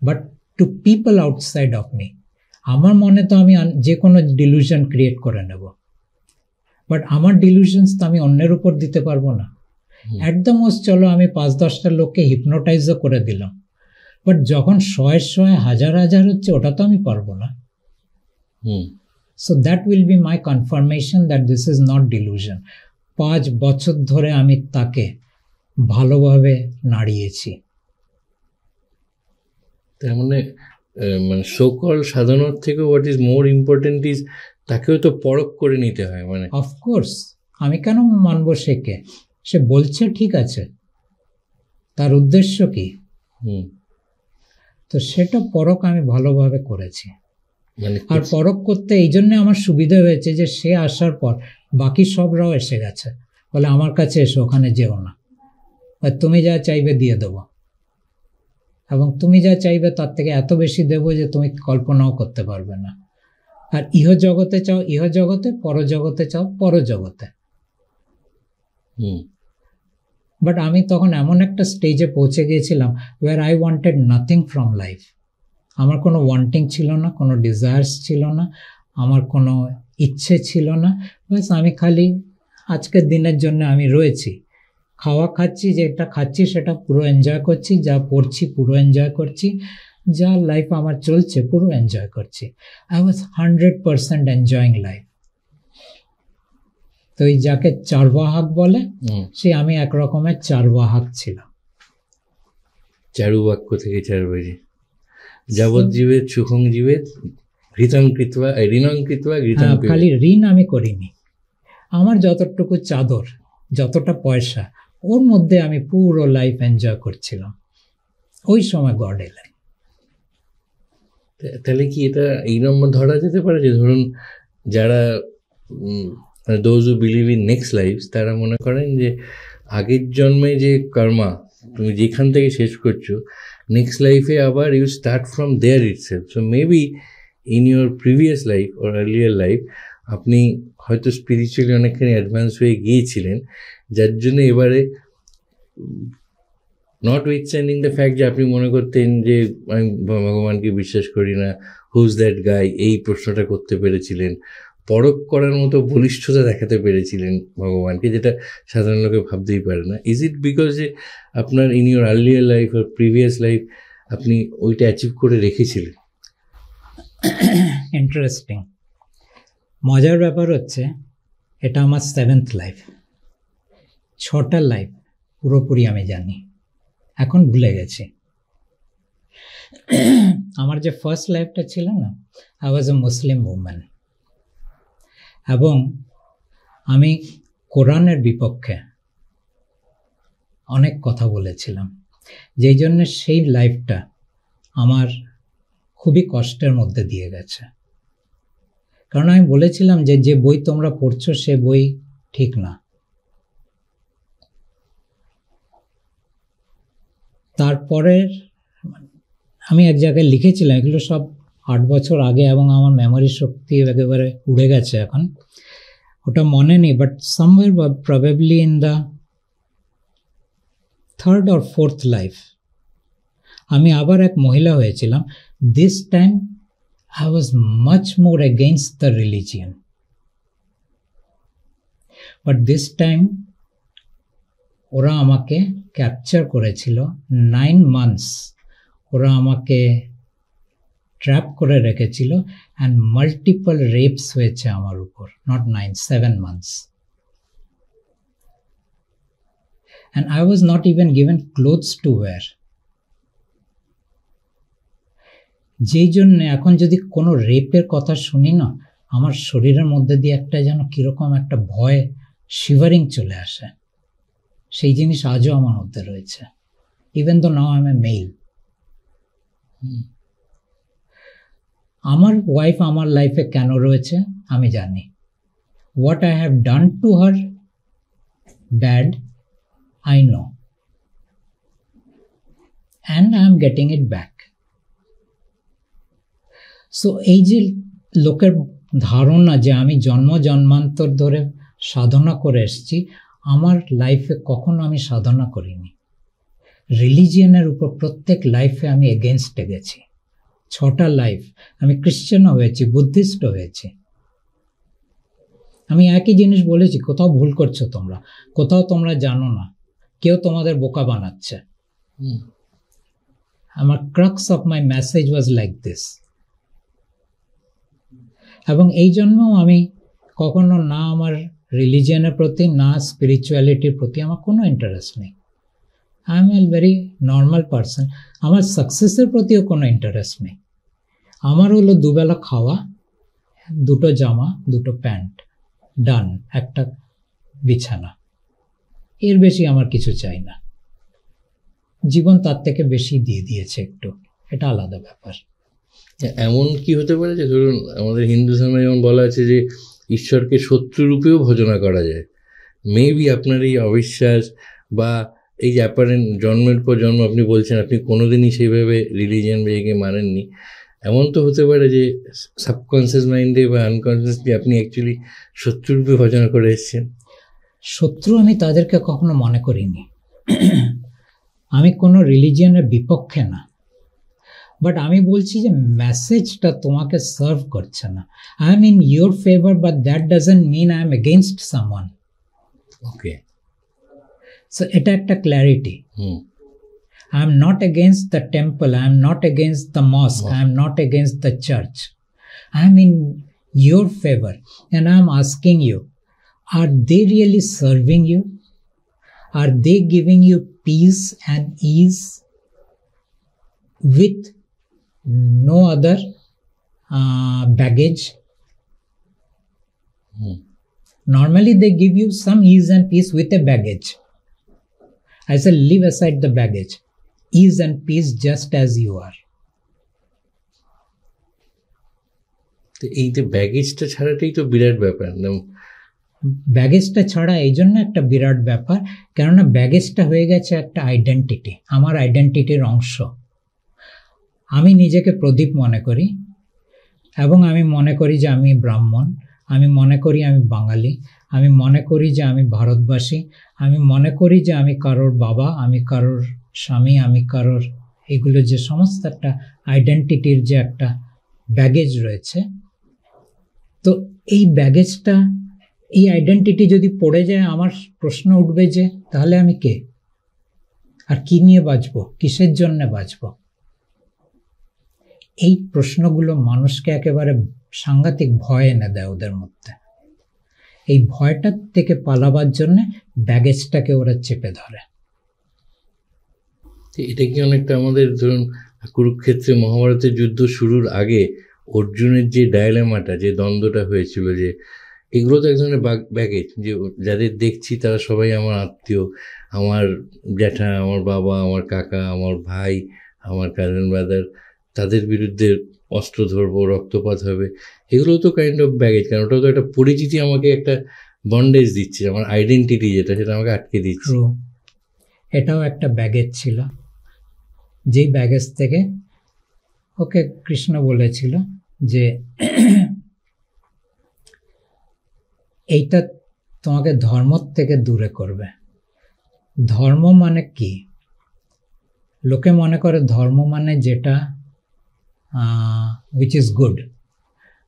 but to people outside of me. আমার মনে তো আমি যে কোনো ডিলুশন ক্রিয়েট করে নেব, বাট আমার ডিলুশনস তো আমি অন্যের উপর দিতে পারবো না। অ্যাট দ্য মোস্ট চলো আমি 5-10টা লোককে হিপনোটাইজও করে দিলাম, বাট যখন 100 হাজার হচ্ছে ওটা তো আমি পারবো না। So that will be my confirmation that this is not dilution. 5 বছর ধরে আমি তাকে ভালোভাবে নাড়িয়েছি। তার মানে সকল সাধনার থেকে what is more important is তাকেও তো পরখ করে নিতে হয়। মানে অফকোর্স আমি কেন মানবো সে বলছে ঠিক আছে, তার উদ্দেশ্য কি? তো সেটা পরখ আমি ভালোভাবে করেছি। আর পরখ করতে এই জন্য আমার সুবিধা হয়েছে যে সে আসার পর বাকি সবরাও এসে গেছে, বলে আমার কাছে এসো, ওখানে যেও না, তুমি যা চাইবে দিয়ে দেবো, এবং তুমি যা চাইবে তার থেকে এত বেশি দেবো যে তুমি কল্পনাও করতে পারবে না। আর ইহ জগতে চাও ইহ জগতে, পরজগতে চাও পরজগতে। বাট আমি তখন এমন একটা স্টেজে পৌঁছে গিয়েছিলাম where I wanted nothing from life. আমার কোনো ওয়ান্টিং ছিল না, কোনো ডিজায়ার্স ছিল না, আমার কোনো ইচ্ছে ছিল না। বাস আমি খালি আজকের দিনের জন্য আমি রয়েছি, খাওয়া খাচ্ছি, যেটা খাচ্ছি সেটা পুরো এনজয় করছি, যা পড়ছি পুরো এনজয় করছি, যা লাইফ আমার চলছে পুরো এনজয় করছি। I was 100% enjoying life. তো এই যাকে চারবাহাক বলে, সে আমি একরকমের চারবাহাক ছিলাম। চারু বাক্য থেকে চার বাজে যাবজ্জীবের সুখং জীবের ঘৃতং কৃত্বা ঋণং কৃত্বা ঘৃতং। খালি ঋণ আমি করিনি, আমার যতটুকু চাদর, যতটা পয়সা, ওর মধ্যে আমি পুরো লাইফ এনজয় করছিলাম। ওই সময় গড এলেন। তাহলে কি এটা এই নম্বর ধরা যেতে পারে যে ধরুন যারা those who believe in next life, তারা মনে করেন যে আগের জন্মে যে কর্মা তুমি যেখান থেকে শেষ করছো, নেক্সট লাইফে আবার you start from there itself. So maybe in your previous life or earlier life আপনি হয়তো স্পিরিচুয়ালি অনেকখানি অ্যাডভান্স হয়ে গিয়েছিলেন, যার জন্য এবারে নট উইথস্ট্যান্ডিং দ্য ফ্যাক্ট যে আপনি মনে করতেন যে আমি ভগবানকে বিশ্বাস করি না, হুজ দ্যাট গাই, এই প্রশ্নটা করতে পেরেছিলেন, পরখ করার মতো বলিষ্ঠতা দেখাতে পেরেছিলেন ভগবানকে, যেটা সাধারণ লোকে ভাবতেই পারে না। ইজ ইট বিকজ যে আপনার ইন ইউর আর্লিয়ার লাইফ আর প্রিভিয়াস লাইফ আপনি ওইটা অ্যাচিভ করে রেখেছিলেন? ইন্টারেস্টিং। মজার ব্যাপার হচ্ছে এটা আমার 7th লাইফ। 6টা লাইফ পুরোপুরি আমি জানি, এখন ভুলে গেছি। আমার যে ফার্স্ট লাইফটা ছিল না, I was A Muslim woman, এবং আমি কোরআনের বিপক্ষে অনেক কথা বলেছিলাম, যেই জন্য সেই লাইফটা আমার খুবই কষ্টের মধ্যে দিয়ে গেছে। কারণ আমি বলেছিলাম যে যে বই তোমরা পড়ছো সে বই ঠিক না। তারপরের আমি এক জায়গায় লিখেছিলাম, এগুলো সব 8 বছর আগে, এবং আমার মেমোরি শক্তি একেবারে উড়ে গেছে এখন, ওটা মনে নেই। But somewhere probably in the 3rd or 4th life আমি আবার এক মহিলা হয়েছিলাম। This time I was much more against the religion. But this time ওরা আমাকে ক্যাপচার করেছিল 9 months। ওরা আমাকে ট্র্যাপ করে রেখেছিল, অ্যান্ড মাল্টিপল রেপস হয়েছে আমার উপর। Not 9, 7 months. And I was not even given clothes to wear. যেই জন্য এখন যদি কোনো রেপের কথা শুনি না, আমার শরীরের মধ্যে দিয়ে একটা যেন কীরকম একটা ভয়, শিভারিং চলে আসে। সেই জিনিস আজও আমার মধ্যে রয়েছে, even though now I am a male. আমার ওয়াইফ আমার লাইফে কেন রয়েছে আমি জানি। What I have done to her bad I know, and I am getting it back. So এই যে লোকের ধারণা যে আমি জন্ম জন্মান্তর ধরে সাধনা করে এসেছি, আমার লাইফে কখনো আমি সাধনা করিনি। রিলিজিয়নের উপর প্রত্যেক লাইফে আমি এগেনস্টে গেছি। 6টা লাইফ আমি খ্রিশ্চানও হয়েছি, বুদ্ধিস্টও হয়েছি। আমি একই জিনিস বলেছি, কোথাও ভুল করছো তোমরা, কোথাও তোমরা জানো না, কেউ তোমাদের বোকা বানাচ্ছে। আমার crux of my message was like this. এবং এই জন্যও আমি কখনো না আমার রিলিজিয়নের প্রতি না স্পিরিচুয়ালিটির প্রতি আমার কোনো ইন্টারেস্ট নেই। I am a very normal person. আমার সাকসেসের প্রতিও কোনো ইন্টারেস্ট নেই। আমার হলো দুবেলা খাওয়া, 2টো জামা, 2টো প্যান্ট, ডান, একটা বিছানা, এর বেশি আমার কিছু চাই না। জীবন তার থেকে বেশি দিয়ে দিয়েছে একটু, এটা আলাদা ব্যাপার। এমন কি হতে পারে যে ধরুন আমাদের হিন্দু ধর্মে যেমন বলা আছে যে ঈশ্বরকে শত্রুরূপেও ভজনা করা যায়, মেবি আপনার এই অবিশ্বাস বা এই যে অ্যাপারেন্ট জন্মের পর জন্ম আপনি বলছেন আপনি কোনোদিনই সেইভাবে রিলিজিয়ান বেগে মানেননি, এমন তো হতে পারে যে সাবকনসিয়াস মাইন্ডে বা আনকনসিয়াসলি আপনি অ্যাকচুয়ালি শত্রুরূপে ভজনা করে এসেছেন। শত্রু আমি তাদেরকে কখনো মনে করিনি। আমি কোনো রিলিজিয়নের বিপক্ষে না, বাট আমি বলছি যে মেসেজটা তোমাকে সার্ভ করছে না। I am in your favour, but that doesn't mean I am against someone. Okay, so এটা একটা clarity. I am not against the temple, I am not against the mosque, I am not against the church. I am in your favor, and I am asking you, are they really serving you? Are they giving you peace and ease with no other baggage? Normally they give you some ease and peace with a baggage. I say leave aside the baggage. Ease and peace just as you are. তো এই যে ব্যাগেজটা ছাড়াটাই তো বিরাট ব্যাপার। ব্যাগেজটা ছাড়া এই জন্য একটা বিরাট ব্যাপার, কেননা ব্যাগেজটা হয়ে গেছে একটা আইডেন্টিটি, আমার আইডেন্টিটির অংশ। আমি নিজেকে প্রদীপ মনে করি, এবং আমি মনে করি যে আমি ব্রাহ্মণ, আমি মনে করি আমি বাঙালি, আমি মনে করি যে আমি ভারতবাসী, আমি মনে করি যে আমি কারোর বাবা, আমি কারোর স্বামী, আমি কারোর, এগুলো যে সমস্ত একটা আইডেন্টিটির যে একটা ব্যাগেজ রয়েছে। তো এই ব্যাগেজটা, এই আইডেন্টিটি যদি পড়ে যায়, আমার প্রশ্ন উঠবে যে তাহলে আমি কে, আর কি নিয়ে বাঁচবো, কিসের জন্য বাঁচবো? এই প্রশ্নগুলো মানুষকে একেবারে সাংঘাতিক ভয় এনে দেয় ওদের মধ্যে। এই ভয়টার থেকে পালাবার জন্য ব্যাগেজটাকে ওরা চেপে ধরে। এটা কি অনেকটা আমাদের ধরুন কুরুক্ষেত্রে মহাভারতের যুদ্ধ শুরুর আগে অর্জুনের যে ডায়লেমাটা, যে দ্বন্দ্বটা হয়েছিল, যে এগুলো তো এক ধরনের ব্যাগেজ, যে যাদের দেখছি তারা সবাই আমার আত্মীয়, আমার জ্যাঠা, আমার বাবা, আমার কাকা, আমার ভাই, আমার কাজিন ব্রাদার, তাদের বিরুদ্ধে অস্ত্র ধরবো, রক্তপাত হবে, এগুলো তো কাইন্ড অফ ব্যাগেজ। কারণ ওটা তো একটা পরিচিতি, আমাকে একটা বন্ডেজ দিচ্ছে, আমার আইডেন্টিটি যেটা, সেটা আমাকে আটকে দিচ্ছে। এটাও একটা ব্যাগেজ ছিল, যেই ব্যাগেজ থেকে ওকে কৃষ্ণ বলেছিল যে এইটা তোমাকে ধর্ম থেকে দূরে করবে। ধর্ম মানে কি? লোকে মনে করে ধর্ম মানে যেটা which is good,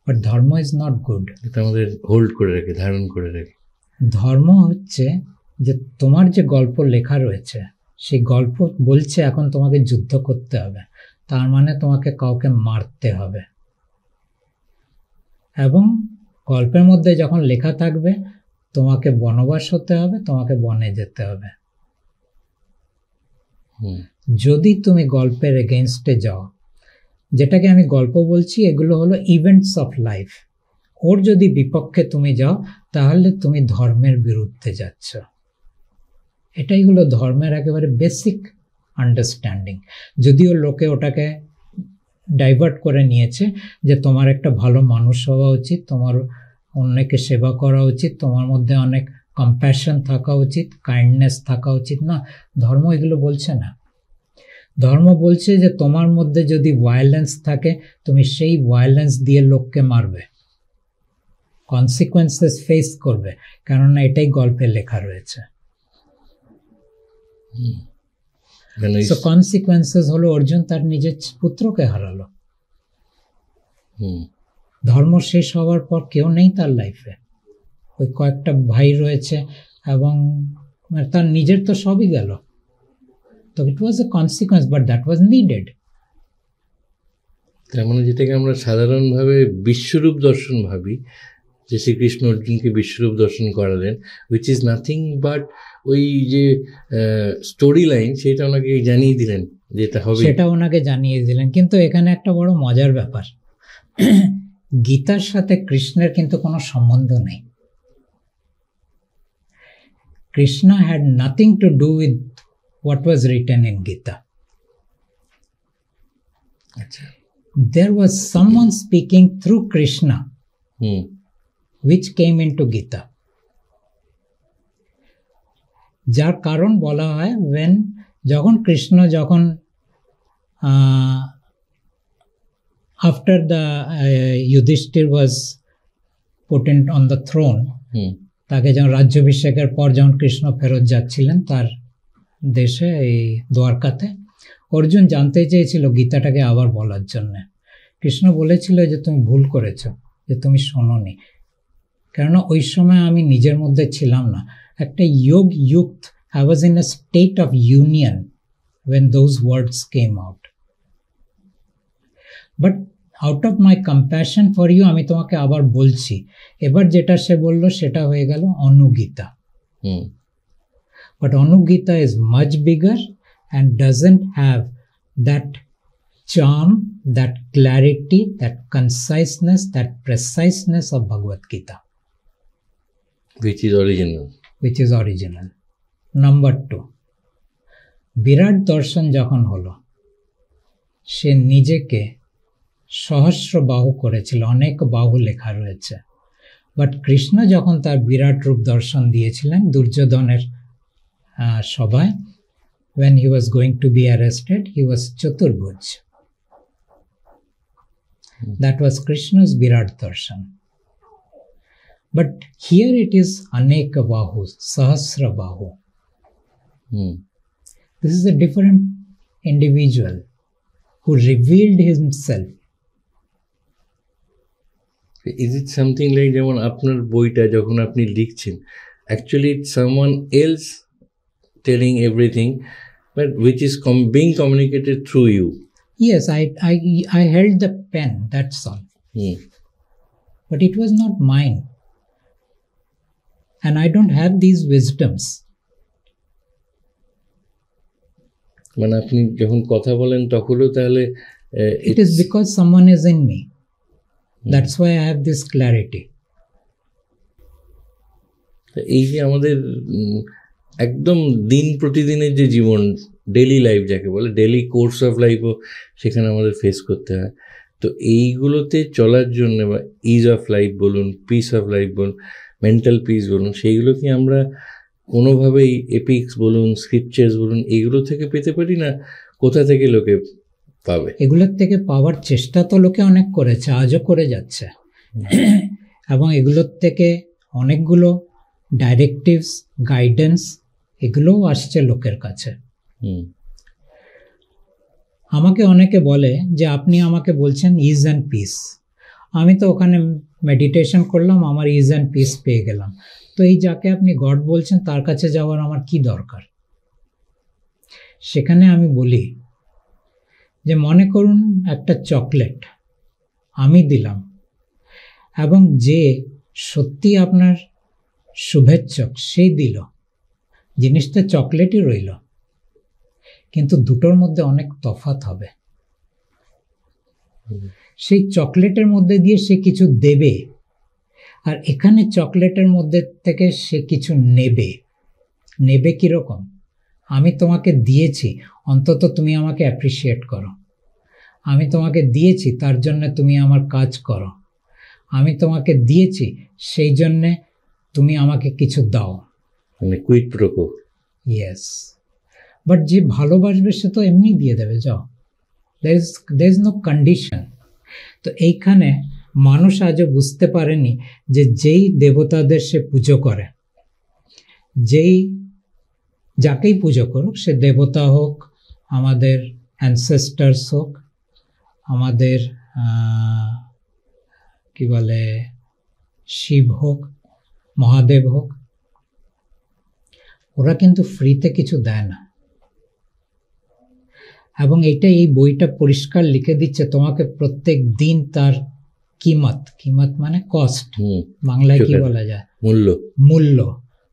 but ধর্ম is not good. এটা আমাদের হোল্ড করে রাখে, ধারণ করে রাখে। ধর্ম হচ্ছে যে তোমার যে গল্প লেখা রয়েছে, সেই গল্প বলছে এখন তোমাকে যুদ্ধ করতে হবে, তার মানে তোমাকে কাউকে মারতে হবে, এবং গল্পের মধ্যে যখন লেখা থাকবে তোমাকে বনবাস হতে হবে, তোমাকে বনে যেতে হবে। যদি তুমি গল্পের এগেইনস্টে যাও, যেটাকে আমি গল্প বলছি, এগুলো হলো ইভেন্টস অফ লাইফ, ওর যদি বিপক্ষে তুমি যাও তাহলে তুমি ধর্মের বিরুদ্ধে যাচ্ছ। এটাই হলো ধর্মের একেবারে বেসিক আন্ডারস্ট্যান্ডিং। যদিও লোকে ওটাকে ডাইভার্ট করে নিয়েছে যে তোমার একটা ভালো মানুষ হওয়া উচিত, তোমার অন্যকে সেবা করা উচিত, তোমার মধ্যে অনেক কম্প্যাশন থাকা উচিত, কাইন্ডনেস থাকা উচিত। না, ধর্ম এগুলো বলছে না। ধর্ম বলছে যে তোমার মধ্যে যদি ভায়োলেন্স থাকে, তুমি সেই ভায়োলেন্স দিয়ে লোককে মারবে। কনসিকোয়েন্সেস ফেস করবে, কেননা এটাই গল্পে লেখা রয়েছে। সো কনসিকোয়েন্সেস হলো অর্জুন তার নিজের পুত্রকে হারালো। ধর্ম শেষ হওয়ার পর কেউ নেই তার লাইফে, ওই কয়েকটা ভাই রয়েছে এবং তার নিজের তো সবই গেল। তো it was a consequence, but that was needed. তার মানে যেটাকে আমরা সাধারণভাবে বিশ্বরূপ দর্শন ভাবি, যে শ্রীকৃষ্ণ অর্জুনকে বিশ্বরূপ দর্শন করালেন, উইচ ইজ নাথিং বাট ওই যে স্টোরি লাইন, সেটা ওনাকে জানিয়ে দিলেন যেটা হবে, সেটা ওনাকে জানিয়ে দিলেন। কিন্তু এখানে একটা বড় মজার ব্যাপার, গীতার সাথে কৃষ্ণের কিন্তু কোনো সম্বন্ধ নেই। Krishna had nothing to do with what was written in Gita. There was someone speaking through Krishna, which came into Gita. যার কারণ বলা হয়, যখন Krishna after the Yudhishthir was put on the throne, তাকে যখন রাজ্যাভিষেকের পর যখন কৃষ্ণ ফেরত যাচ্ছিলেন তার দেশে, এই দ্বারকাতে, অর্জুন জানতে চেয়েছিল গীতাটাকে আবার বলার জন্য। কৃষ্ণ বলেছিল যে তুমি ভুল করেছ, যে তুমি শোনোনি, কেননা ওই সময় আমি নিজের মধ্যে ছিলাম না। একটা যুক্ত, I was in a state of union when those words came out. But out of my compassion for you, আমি তোমাকে আবার বলছি। এবার যেটা সে বলল সেটা হয়ে গেল অনুগীতা। But Anugita is much bigger and doesn't have that charm, that clarity, that conciseness, that preciseness of Bhagavad Gita, which is original. Number 2, বিরাট দর্শন যখন হলো, সে নিজেকে সহস্র বাহু করেছিল, অনেক বাহু লেখা রয়েছে। বাট কৃষ্ণ যখন তার বিরাট রূপ দর্শন দিয়েছিলেন দুর্যোধনের সভায়, when he was going to be arrested, he was Chaturbhuj. That was Krishna's Virat Darshan. But here it is Aneka Bahu, Sahasra Bahu. This is a different individual who revealed himself. Is it something like যেমন আপনার বইটা যখন আপনি লিখছেন, actually it's someone else telling everything, but which is being communicated through you? Yes, I held the pen, that's all. But it was not mine. And I don't have these wisdoms. মানে আপনি যখন কথা বলেন তখনও তাহলে it is because someone is in me. That's why I have this clarity. এই যে আমাদের একদম দিন প্রতিদিনের যে জীবন, ডেলি লাইফ যাকে বলে, ডেলি কোর্স অফ লাইফও সেখানে আমাদের ফেস করতে হয়। তো এইগুলোতে চলার জন্য, বা ইজ অফ লাইফ বলুন, পিস অফ লাইফ বলুন, মেন্টাল পিস বলুন, সেইগুলো কি আমরা কোনোভাবেই এপিক্স বলুন, স্ক্রিপচার্স বলুন, এইগুলো থেকে পেতে পারি না? কোথা থেকে লোকে পাবে? এগুলোর থেকে পাওয়ার চেষ্টা তো লোকে অনেক করেছে, আজও করে যাচ্ছে। এবং এগুলোর থেকে অনেকগুলো ডাইরেক্টিভস, গাইডেন্স, এগুলোও আসছে লোকের কাছে। আমাকে অনেকে বলে যে আপনি আমাকে বলছেন ইজ অ্যান্ড পিস, আমি তো ওখানে মেডিটেশন করলাম, আমার ইজ অ্যান্ড পিস পেয়ে গেলাম, তো এই যাকে আপনি গড বলছেন তার কাছে যাওয়ার আমার কি দরকার? সেখানে আমি বলি যে মনে করুন একটা চকলেট আমি দিলাম, এবং যে সত্যি আপনার শুভেচ্ছক সেই দিল, জিনিসটা চকলেটই রইল, কিন্তু দুটোর মধ্যে অনেক তফাৎ হবে। সেই চকলেটের মধ্যে দিয়ে সে কিছু দেবে, আর এখানে চকলেটের মধ্যে থেকে সে কিছু নেবে। নেবে কীরকম? আমি তোমাকে দিয়েছি, অন্তত তুমি আমাকে অ্যাপ্রিসিয়েট করো। আমি তোমাকে দিয়েছি, তার জন্য তুমি আমার কাজ করো। আমি তোমাকে দিয়েছি, সেই জন্যে তুমি আমাকে কিছু দাও। মানে কুইট প্রোকো। ইয়েস, বাট যে ভালোবাসবে সে তো এমনি দিয়ে দেবে, যাও, there is no condition. তো এইখানে মানুষ আজও বুঝতে পারেনি যে যেই দেবতাদের সে পুজো করে, যাকেই পুজো করুক, সে দেবতা হোক, আমাদের অ্যানসেস্টার্স হোক, আমাদের কি বলে শিব হোক, মহাদেব হোক, ওরা কিন্তু ফ্রিতে কিছু দেয় না। এবং এই বইটা পরিষ্কার লিখে দিচ্ছে তোমাকে প্রত্যেক দিন তার কিমত মানে কস্ট, বাংলায় কি বলা যায়, মূল্য,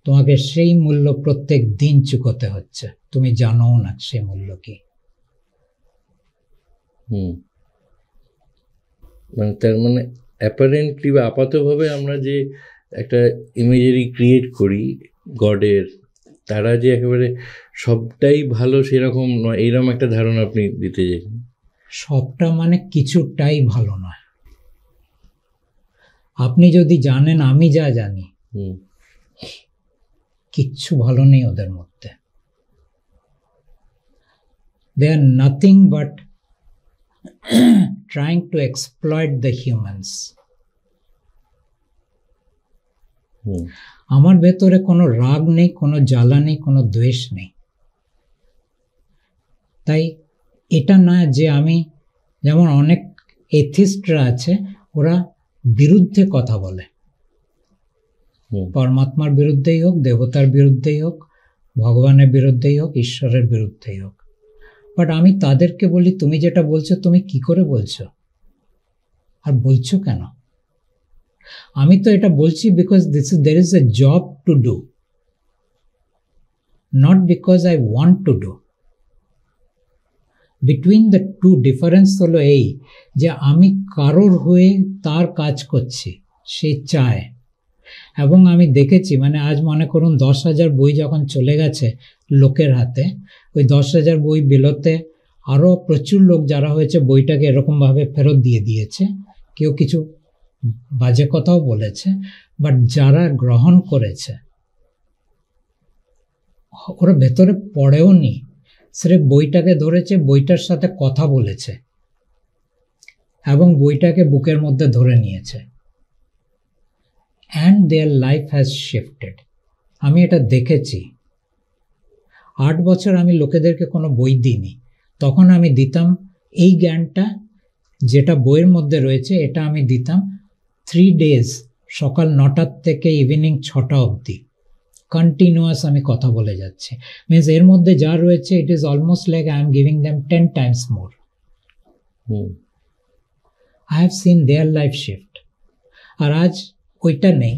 তোমাকে সেই মূল্য প্রত্যেক দিন চুকোতে হচ্ছে, তুমি জানো না সেই মূল্য কি। তার মানে অ্যাপারেন্টলি বা আপাতভাবে আমরা যে একটা ইমেজারি ক্রিয়েট করি গডের, তারা যে একেবারে সবটাই ভালো সেরকম নয়, এইরকম একটা ধারণা আপনি দিতে চাইছেন। সবটা মানে কিছুটাই ভালো নয়। আপনি যদি জানেন আমি যা জানি, কিচ্ছু ভালো নেই ওদের মধ্যে। They are nothing but trying to exploit the humans. আমার ভেতরে কোনো রাগ নেই, কোনো জ্বালা নেই, কোনো দ্বেষ নেই। তাই এটা না যে আমি, যেমন অনেক এথিস্টরা আছে, ওরা বিরুদ্ধে কথা বলে, পরমাত্মার বিরুদ্ধেই হোক, দেবতার বিরুদ্ধেই হোক, ভগবানের বিরুদ্ধেই হোক, ঈশ্বরের বিরুদ্ধেই হোক। বাট আমি তাদেরকে বলি, তুমি যেটা বলছো তুমি কি করে বলছো, আর বলছো কেন? আমি তো এটা বলছি because there is a job to do, not because I want to do. Between the two difference হলো এই যে আমি কারোর হয়ে তার কাজ করছি, সে চায়। এবং আমি দেখেছি, মানে আজ মনে করুন 10,000 বই যখন চলে গেছে লোকের হাতে, ওই 10,000 বই বিলোতে আরও প্রচুর লোক যারা হয়েছে বইটাকে এরকমভাবে ফেরত দিয়ে দিয়েছে, কেউ কিছু বাজে কথাও বলেছে, বাট যারা গ্রহণ করেছে ওরা ভেতরে পড়েও নি, স্রেফ বইটাকে ধরেছে, বইটার সাথে কথা বলেছে এবং বইটাকে বুকের মধ্যে ধরে নিয়েছে, and their life has shifted. আমি এটা দেখেছি। 8 বছর আমি লোকেদেরকে কোনো বই দিইনি, তখন আমি দিতাম এই জ্ঞানটা যেটা বইয়ের মধ্যে রয়েছে, এটা আমি দিতাম 3 days, সকাল 9টা থেকে ইভিনিং 6টা অবধি কন্টিনিউয়াস আমি কথা বলে যাচ্ছি। মিনস এর মধ্যে যা রয়েছে, it is almost like I am giving them 10 times মোর। I have seen their life shift. আর আজ ওইটা নেই,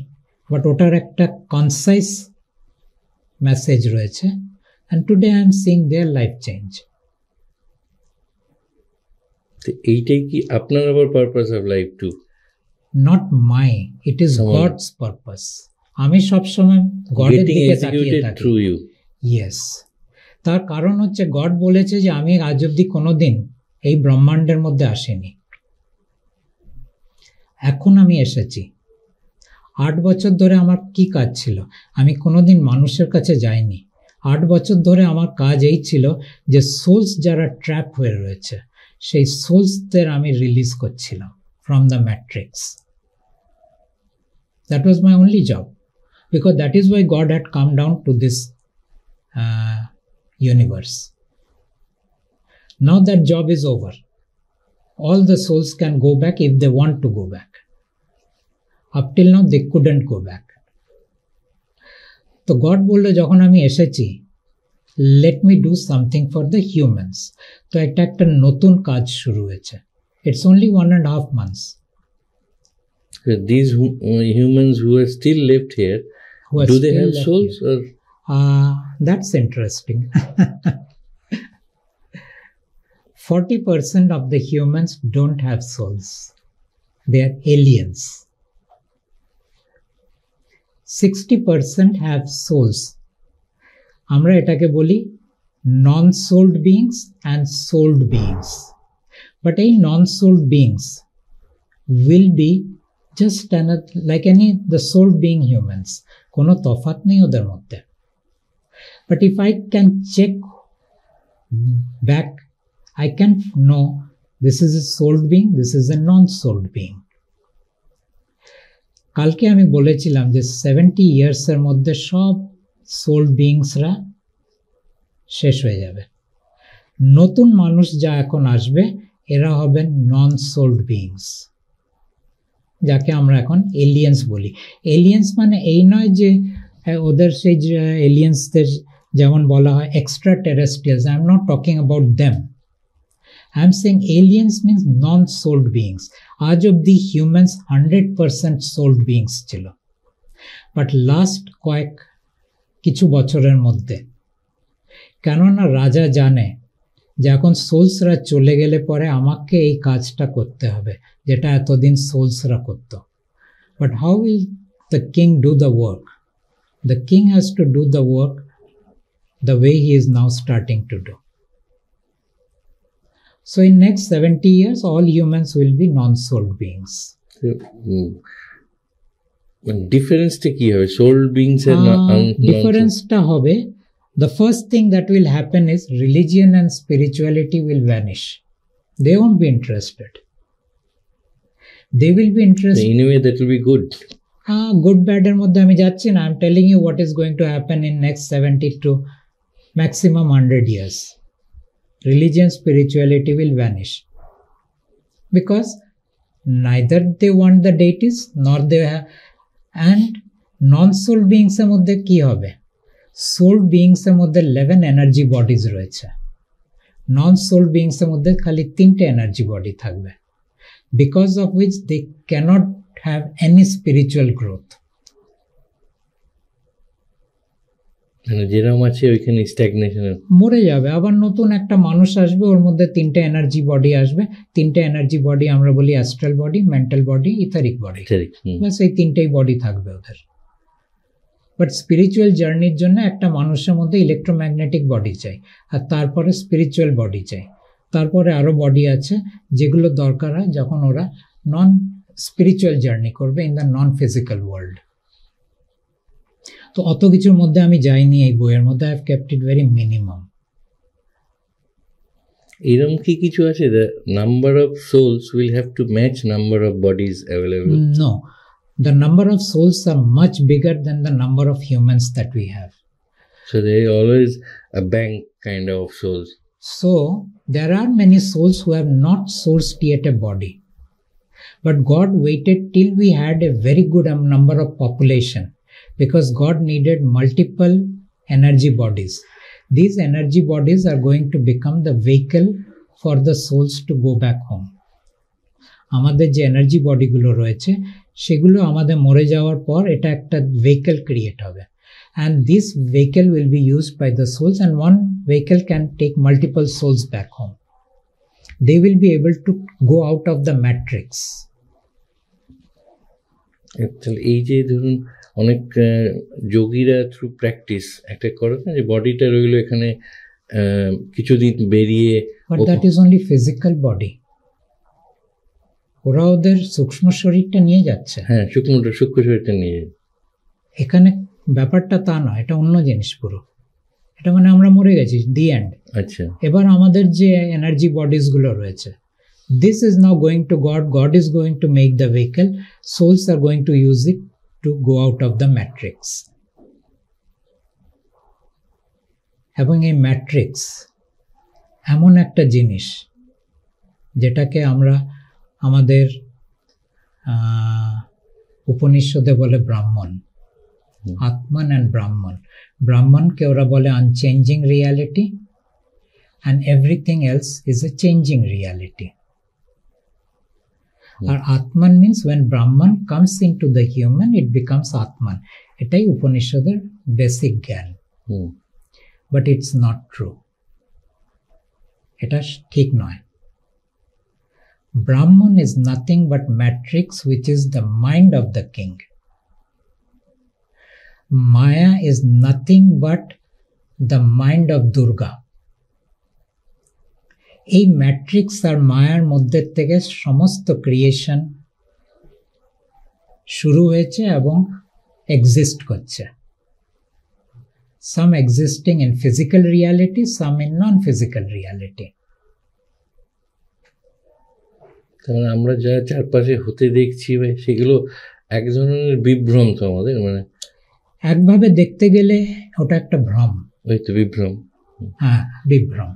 বাট ওটার একটা কনসাইজ মেসেজ রয়েছে, and today I am seeing their life change. এইটাই কি আপনার আবার purpose of life too? Not my, it is God's purpose. আমি সবসময় গডের দিকে তাকিয়ে থাকি। ইয়েস, তার কারণ হচ্ছে গড বলেছে যে আমি আজ অব্দি কোনোদিন এই ব্রহ্মাণ্ডের মধ্যে আসিনি, এখন আমি এসেছি। 8 বছর ধরে আমার কি কাজ ছিল? আমি কোনোদিন মানুষের কাছে যাইনি। 8 বছর ধরে আমার কাজ এই ছিল যে সোলস যারা ট্র্যাপ হয়ে রয়েছে, সেই সোলসদের আমি রিলিজ করছিলাম from the matrix. That was my only job, because that is why God had come down to this universe. Now that job is over. All the souls can go back if they want to go back. Up till now they couldn't go back. So God বলল যখন আমি এসেছি, let me do something for the humans. তো একটা নতুন কাজ শুরু হয়েছে। It's only 1.5 months. These humans who are still left here, do they have souls? Or? That's interesting. 40% of the humans don't have souls. They are aliens. 60% have souls. আমরা এটাকে বলি non-souled beings and souled beings. But এই non-souled beings will be just like the souled being humans. কোনো তফাৎ নেই ওদের মধ্যে। But if I can check back, I can know this is a souled being, this is a non-souled being. কালকে আমি বলেছিলাম যে 70 ইয়ার্সের মধ্যে সব সোল বিইংসরা শেষ হয়ে যাবে। নতুন মানুষ যা এখন আসবে এরা হবেন নন সোল্ড বিইংস, যাকে আমরা এখন এলিয়েন্স বলি। এলিয়েন্স মানে এই নয় যে ওদের সেই এলিয়েন্সদের যেমন বলা হয় extra terrestrials, I am not talking about them, I am saying aliens means non souled beings. আজ অব্দি হিউম্যানস 100% সোল্ড বিইংস ছিল, বাট লাস্ট কিছু বছরের মধ্যে, কেননা রাজা জানে যে এখন সোলসরা চলে গেলে পরে আমাকে এই কাজটা করতে হবে যেটা এতদিন সোলসরা করত। But how will the king do the work? The king has to do the work the way he is now starting to do. So in next 70 years, all humans will be non-souled beings. Difference টা কি হবে souled beings এর difference টা হবে, the first thing that will happen is religion and spirituality will vanish. They won't be interested. They will be interested. In a way that will be good. Good bad এর মধ্যে আমি যাচ্ছি না, I'm telling you what is going to happen in next 70 to maximum 100 years. Religion, spirituality will vanish because neither they want the deities nor they have. And non-soul beings এর মধ্যে কি হবে? Soul beings এর মধ্যে 11 energy bodies রয়েছে, non-soul beings এর মধ্যে খালি 3টে energy body থাকবে, because of which they cannot have any spiritual growth. যেরকম আছে ওইখানে স্ট্যাগনেশন মরে যাবে, আবার নতুন একটা মানুষ আসবে, ওর মধ্যে 3টে এনার্জি বডি আসবে। 3টে এনার্জি বডি আমরা বলি astral body, mental body, etheric body, বাস এই 3টেই বডি থাকবে ওদের। বাট স্পিরিচুয়াল জার্নির জন্য একটা মানুষের মধ্যে ইলেকট্রোম্যাগনেটিক বডি চাই, আর তারপরে স্পিরিচুয়াল বডি চাই, তারপরে আরও বডি আছে যেগুলো দরকার হয় যখন ওরা নন স্পিরিচুয়াল জার্নি করবে in the non physical world. তো অত কিছুর মধ্যে আমি যাইনি এই বইয়ের মধ্যে, I have kept it very minimum. এরকম কি কিছু আছে the number of souls will have to match number of bodies available? No, the number of souls are much bigger than the number of humans that we have. So there is always a bank kind of souls. So there are many souls who have not sourced yet a body, but God waited till we had a very good number of population, because God needed multiple energy bodies. These energy bodies are going to become the vehicle for the souls to go back home. আমাদের যে energy বডিগুলো রয়েছে সেগুলো আমাদের মরে যাওয়ার পর এটা একটা ভেহিকল ক্রিয়েট হবে, and this vehicle will be used by the souls, and one vehicle can take multiple souls back home. They will be able to go out of the matrix. এই যে ধরুন অনেক যোগীরা থ্রু প্র্যাকটিস একটা করে না যে বডিটা রইলো এখানে কিছুদিন বেরিয়ে, but that is only physical body. ওরা ওদের সূক্ষ্ম শরীরটা নিয়ে যাচ্ছে, হ্যাঁ সূক্ষ্ম শরীরটা নিয়ে। এখানে ব্যাপারটা তা নয়, এটা অন্য জিনিস পুরো। এটা মানে আমরা মরে গেছি, দি এন্ড। আচ্ছা, এবার আমাদের যে এনার্জি বডিজ গুলো রয়েছে, this is now going to God. God is going to make the vehicle. Souls are going to use it to go out of the matrix. এবং এই ম্যাট্রিক্স এমন একটা জিনিস যেটাকে আমরা আমাদের উপনিষদে বলে ব্রাহ্মণ, আত্মান অ্যান্ড ব্রাহ্মণ। ব্রাহ্মণকে ওরা বলে unchanging reality, and everything else is a changing reality. আর Atman means when Brahman comes into the human, it becomes Atman. এটাই উপনিষদের বেসিক জ্ঞান, বাট ইটস নট ট্রু, এটা ঠিক নয়। Brahman is nothing but matrix, which is the mind of the king. Maya is nothing but the mind of Durga. এই matrix আর মায়ার মধ্যে থেকে সমস্ত ক্রিয়েশন শুরু হয়েছে এবং এক্সিস্ট করছে। Some existing in physical reality, some in non physical reality. তাহলে আমরা যা চারপাশে হতে দেখছি সেগুলো এক ধরনের বিভ্রম তো আমাদের, মানে একভাবে দেখতে গেলে ওটা একটা ভ্রম। ওই তো বিভ্রম। হ্যাঁ, বিভ্রম।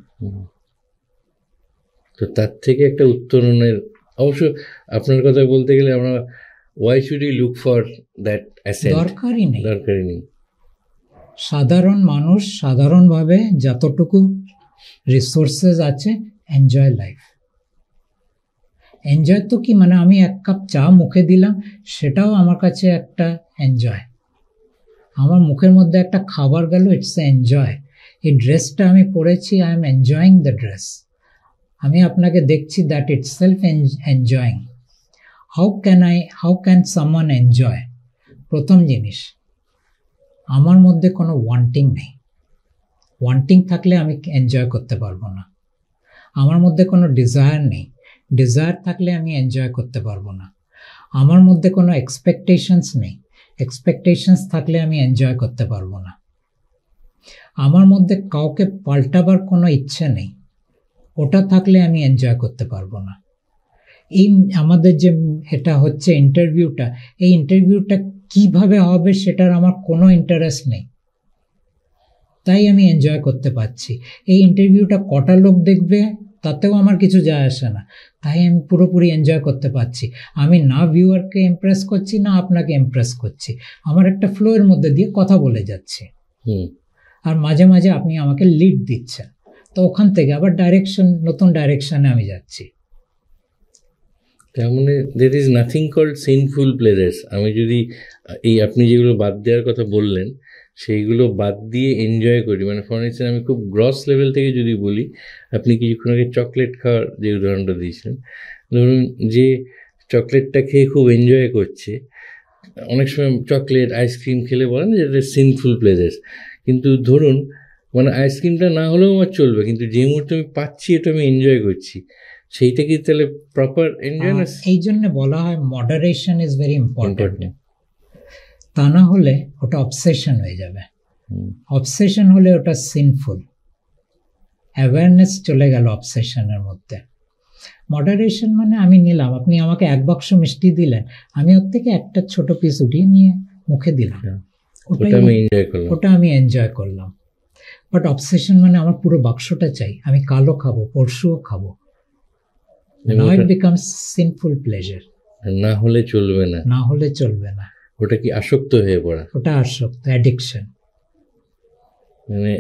তো তার থেকে একটা উত্তরণের, অবশ্য আপনার কথা বলতে গেলে আমরা why should you look for that ascent, দরকারই নেই। সাধারণ মানুষ সাধারণভাবে যতটুকু রিসোর্সেস আছে, এনজয় লাইফ। এনজয় তো কি, মানে আমি এক কাপ চা মুখে দিলাম, সেটাও আমার কাছে একটা এনজয়। আমার মুখের মধ্যে একটা খাবার গেল, ইটস এনজয়। এই ড্রেসটা আমি পরেছি, I am enjoying the dress. আমি আপনাকে দেখছি, that it's self enjoying. How can someone enjoy? প্রথম জিনিস, আমার মধ্যে কোনো ওয়ান্টিং নেই। ওয়ান্টিং থাকলে আমি এনজয় করতে পারবো না। আমার মধ্যে কোনো ডিজায়ার নেই। ডিজায়ার থাকলে আমি এনজয় করতে পারবো না। আমার মধ্যে কোনো এক্সপেকটেশনস নেই। এক্সপেকটেশনস থাকলে আমি এনজয় করতে পারবো না। আমার মধ্যে কাউকে পাল্টাবার কোনো ইচ্ছে নেই। ওটা থাকলে আমি এনজয় করতে পারবো না। এই আমাদের যে এটা হচ্ছে ইন্টারভিউটা, এই ইন্টারভিউটা কিভাবে হবে সেটার আমার কোনো ইন্টারেস্ট নেই, তাই আমি এনজয় করতে পারছি। এই ইন্টারভিউটা কটা লোক দেখবে তাতেও আমার কিছু যায় আসে না, তাই আমি পুরোপুরি এনজয় করতে পারছি। আমি না ভিউয়ারকে ইমপ্রেস করছি, না আপনাকে ইমপ্রেস করছি। আমার একটা ফ্লোয়ের মধ্যে দিয়ে কথা বলে যাচ্ছি, আর মাঝে মাঝে আপনি আমাকে লিড দিচ্ছেন, তো ওখান থেকে আবার নতুন ডাইরেকশনে আমি যাচ্ছি। তার মানে there is nothing called sinful pleasures. আমি যদি এই আপনি যেগুলো বাদ দেওয়ার কথা বললেন সেইগুলো বাদ দিয়ে এনজয় করি, মানে ফর ইনস্ট্যান্স আমি খুব গ্রস লেভেল থেকে যদি বলি, আপনি কিছুক্ষণ আগে চকলেট খাওয়ার যে উদাহরণটা দিয়েছিলেন, ধরুন যে চকলেটটা খেয়ে খুব এনজয় করছে, অনেক সময় চকলেট আইসক্রিম খেলে বলেন যে এটা সিনফুল প্লেজার্স, কিন্তু ধরুন মানে আইসক্রিমটা না হলেও আমার চলবে, কিন্তু যে মুহূর্তে আমি পাচ্ছি এটা আমি এনজয় করছি, সেইটা কি তাহলে প্রপার এনজয় না? এই জন্য বলা হয় মডারেশন ইজ ভেরি ইম্পর্টেন্ট। তা না হলে ওটা অবসেশন হয়ে যাবে। অবসেশন হলে ওটা সিনফুল। অ্যাওয়ারনেস চলে গেল অবসেশনের মধ্যে। মডারেশন মানে আমি নিলাম, আপনি আমাকে এক বাক্স মিষ্টি দিলেন, আমি ওর থেকে একটা ছোট পিস উঠিয়ে নিয়ে মুখে দিলাম, ওটা আমি এনজয় করলাম। বাট অবসেশন মানে আমার পুরো বাক্সটা চাই, আমি কালও খাবো, পরশুও খাবো। Now it becomes sinful pleasure. না হলে চলবে না, না হলে চলবে না। ওটা কি আসক্ত হয়ে পড়া? ওটা আসক্ত, অ্যাডিকশন। মানে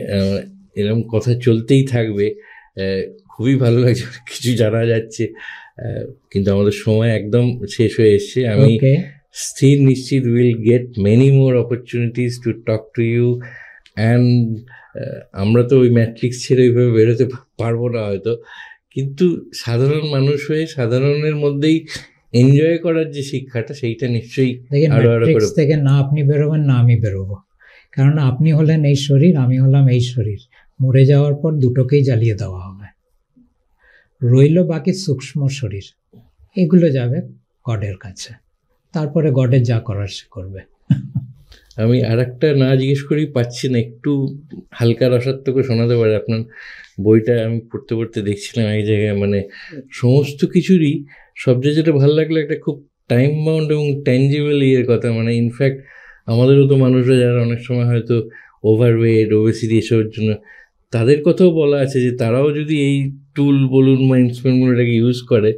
এরকম কথা চলতেই থাকবে। খুবই ভালো লাগছে, কিছু জানা যাচ্ছে, কিন্তু আমাদের সময় একদম শেষ হয়ে এসছে। আমি স্থির নিশ্চিত will get many more opportunities to talk to you, and আমরা তো ওই ম্যাট্রিক্স ছেড়ে ওইভাবে বেরোতে পারবো না হয়তো, কিন্তু সাধারণ মানুষ হয়ে সাধারণের মধ্যেই এনজয় করার যে শিক্ষাটা, সেইটা নিশ্চয়ই ম্যাট্রিক্স থেকে না আপনি বেরোবেন না আমি বেরোবো, কারণ আপনি হলেন এই শরীর, আমি হলাম এই শরীর। মরে যাওয়ার পর দুটোকেই জ্বালিয়ে দেওয়া হবে, রইল বাকি সূক্ষ্ম শরীর, এগুলো যাবে গডের কাছে, তারপরে গডের যা করার সে করবে। আমি আর একটা না জিজ্ঞেস করেই পাচ্ছি না, একটু হালকা রসাত্মক শোনাতে পারে? আপনার বইটা আমি পড়তে পড়তে দেখছিলাম এই জায়গায়, মানে সমস্ত কিছুরই সবচেয়ে যেটা ভালো লাগলো, একটা খুব টাইম বাউন্ড এবং ট্যাঞ্জিবল ইয়ের কথা। মানে ইনফ্যাক্ট আমাদেরও তো মানুষরা যারা অনেক সময় হয়তো ওভারওয়েট, ওবেসিটি এসবের জন্য, তাদের কথাও বলা আছে যে তারাও যদি এই টুল বলুন বা ইনস্ট্রুমেন্টগুলোটাকে ইউজ করে,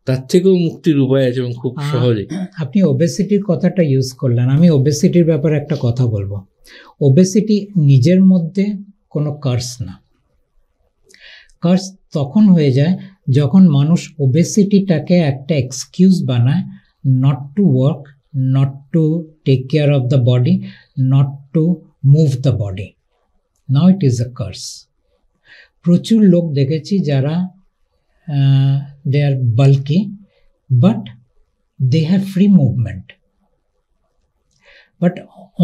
তার থেকেও মুক্তির উপায় আছে এবং খুব সহজে। আপনি ওবেসিটির কথাটা ইউজ করলেন, আমি ওবেসিটির ব্যাপারে একটা কথা বলবো। ওবেসিটি নিজের মধ্যে কোনো কার্স না। কার্স তখন হয়ে যায় যখন মানুষ ওবেসিটিটাকে একটা এক্সকিউজ বানায় not to work, not to take care of the body, not to move the body. Now it is a curse. প্রচুর লোক দেখেছি যারা they are bulky but they have free movement, but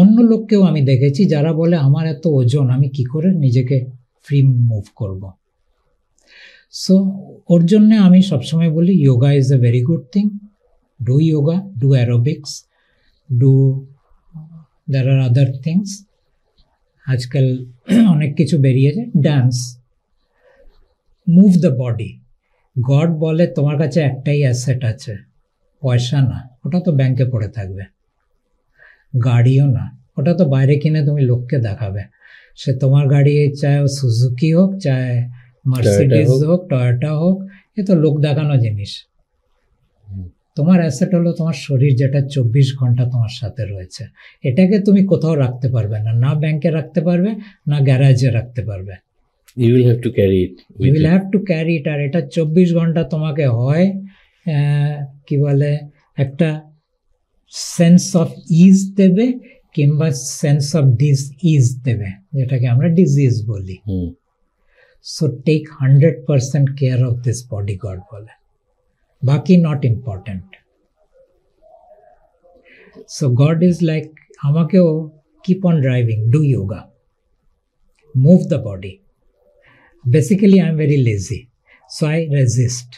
অন্য লোককেও আমি দেখেছি যারা বলে আমার এত ওজন, আমি কি করে নিজেকে ফ্রি মুভ করব। সো ওর জন্য আমি সবসময় বলি yoga is a very good thing. Do yoga, do aerobics, do there are other things. আজকাল অনেক কিছু বেরিয়েছে, dance, move the body. God বলে তোমার কাছে একটাই অ্যাসেট আছে, পয়সা না, ওটা তো ব্যাংকে পড়ে থাকবে। গাড়িও না, ওটা তো বাইরে কিনে তুমি লোককে দেখাবে। সে তোমার গাড়ি চায় সুজুকি হোক, চায় মার্সিডিজ হোক, টয়োটা হোক, এ তো লোক দেখানো জিনিস। তোমার অ্যাসেট হলো তোমার শরীর, যেটা 24 ঘন্টা তোমার সাথে রয়েছে। এটাকে তুমি কোথাও রাখতে পারবে না, না ব্যাংকে রাখতে পারবে, না গ্যারাজে রাখতে পারবে। You will have to carry it. You will have to carry it, আর এটা 24 ঘন্টা তোমাকে হয় কি বলে একটা সেন্স অফ ইজ দেবে, কিংবা সেন্স অফ ডিসইজ দেবে, যেটাকে আমরা ডিজিজ বলি। So take 100% care of this body, God বলে, বাকি not important. So God is like আমাকেও keep on driving, do yoga, move the body. Basically, I'm very lazy, so I resist.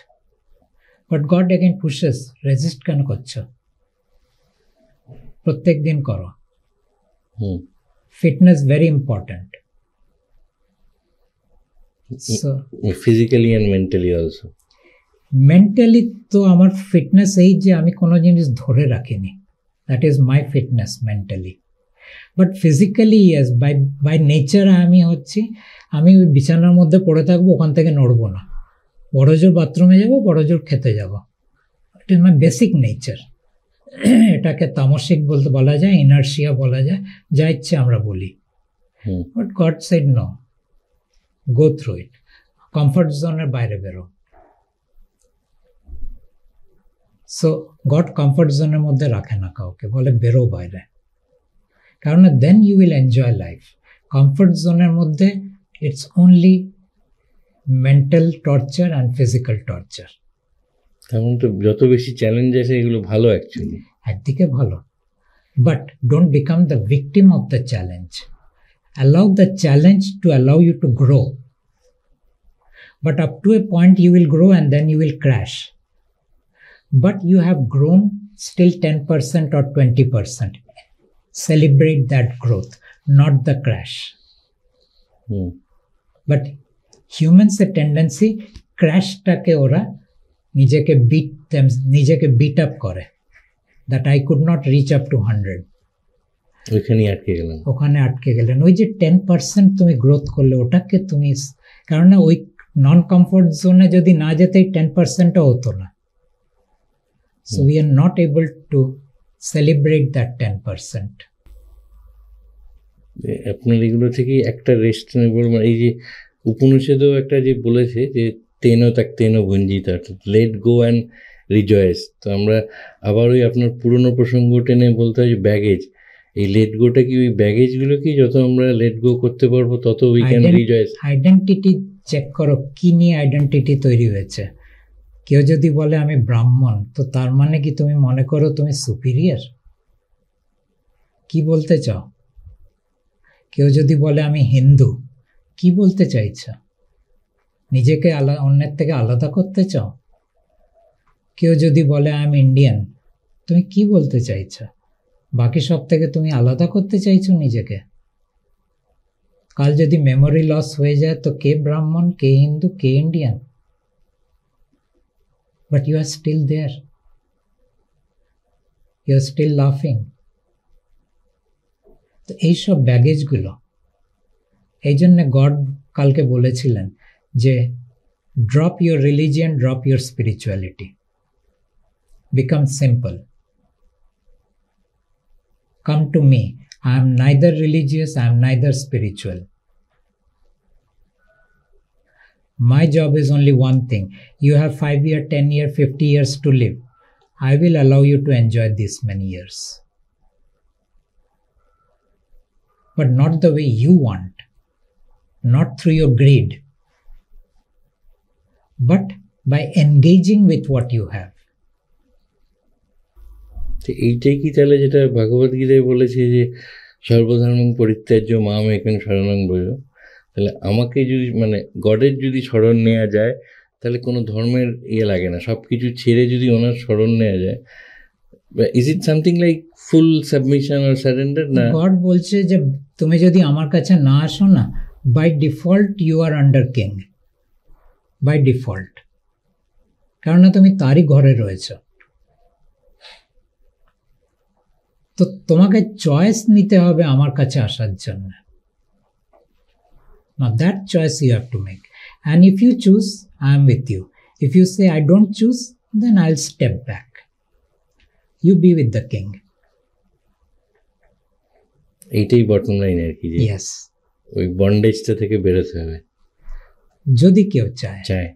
But God again pushes, resist কেন করছো? প্রত্যেক দিন করো। Fitness very important. So physically and mentally also. Mentally তো আমার fitness এই যে আমি কোনো জিনিস ধরে রাখিনি, that is my fitness mentally. But physically yes, by nature আমি হচ্ছি, আমি ওই বিছানার মধ্যে পড়ে থাকবো, ওখান থেকে নড়বো না। বড় জোর বাথরুমে যাবো, বড় জোর খেতে যাবো, it is my basic nature. এটাকে তামসিক বলতে বলা যায়, ইনার্শিয়া বলা যায়, যা ইচ্ছে আমরা বলি। But God said no, go through it, comfort জোনের বাইরে বেরো। সো গড কমফর্ট জোনের মধ্যে রাখে না কাউকে, বলে বেরো বাইরে, কারণ then you will enjoy life. Comfort জোনের মধ্যে it's only mental torture and physical torture. তেমন তো যত বেশি চ্যালেঞ্জ আছে এগুলো ভালো অ্যাকচুয়ালি, একদিকে ভালো, but don't become the victim of the challenge. Allow the challenge to allow you to grow, but up to a point you will grow and then you will crash. But you have grown still 10% or 20%. Celebrate that growth, not the crash. But humans a tendency crash take ora নিজেকে beat up করে, that I could not reach up to 100. ওখানে আটকে গেলেন। ওই যে 10% তুমি growth করলে, ওটাকে তুমি, কারণ ওই নন কমফোর্ট জোনে যদি না যেতে 10%ও হতো না। So we are not able to celebrate that 10%. আপনার এগুলো থেকে একটা রেস্ট নেব, মানে এই যে উপনিষেদও একটা যে বলেছে যে তেন ভঞ্জিতা, লেট গো অ্যান্ড রিজয়েস। তো আমরা আবার ওই আপনার পুরনো প্রসঙ্গ টেনে বলতে হয় যে ব্যাগেজ, এই লেট গোটা কি ওই ব্যাগেজগুলো কি যত আমরা লেট গো করতে পারবো তত we can rejoice. Identity check করো, কি নিয়ে আইডেন্টিটি তৈরি হয়েছে। কেউ যদি বলে আমি ব্রাহ্মণ, তো তার মানে কি তুমি মনে করো তুমি সুপিরিয়র? কি বলতে চাও? কেউ যদি বলে আমি হিন্দু, কি বলতে চাইছ? নিজেকে অন্যের থেকে আলাদা করতে চাও? কেউ যদি বলে আমি ইন্ডিয়ান, তুমি কি বলতে চাইছ? বাকি সব থেকে তুমি আলাদা করতে চাইছো নিজেকে? কাল যদি মেমোরি লস হয়ে যায়, তো কে ব্রাহ্মণ, কে হিন্দু, কে Indian? But you are still there. You are still laughing. তো এইসব ব্যাগেজগুলো, এই জন্য গড কালকে বলেছিলেন যে drop your religion, drop your spirituality, become simple, come to me, I am neither religious, I am neither spiritual. My job is only one thing. You have 5 years, 10 years, 50 years to live. I will allow you to enjoy this many years. But not the way you want. Not through your greed. But by engaging with what you have. এইটাই কি তাহলে যেটা ভগবদ গীতায় বলেছে যে সর্বধর্মং পরিত্যাজ্য মাম একেন শরণং ব্রজ। তাহলে আমাকে যদি মানে গডের যদি শরণ নেওয়া যায়, তাহলে কোনো ধর্মের লাগে না, সব কিছু ছেড়ে যদি ওনার শরণ নেওয়া যায়, is it something like full submission or surrender? না, গড বলছে যে তুমি যদি আমার কাছে না আসো না, by default you are under king, by default, কারণ তুমি তারই ঘরে রয়েছ। তো তোমাকে চয়েস নিতে হবে আমার কাছে আসার জন্য। Now that choice you have to make. And if you choose, I am with you. If you say I don't choose, then I'll step back. You be with the king. এইটাই bottom line আর কি, যে Yes. ওই বন্ডেজটা থেকে বেরোতে হবে যদি কেউ চায়,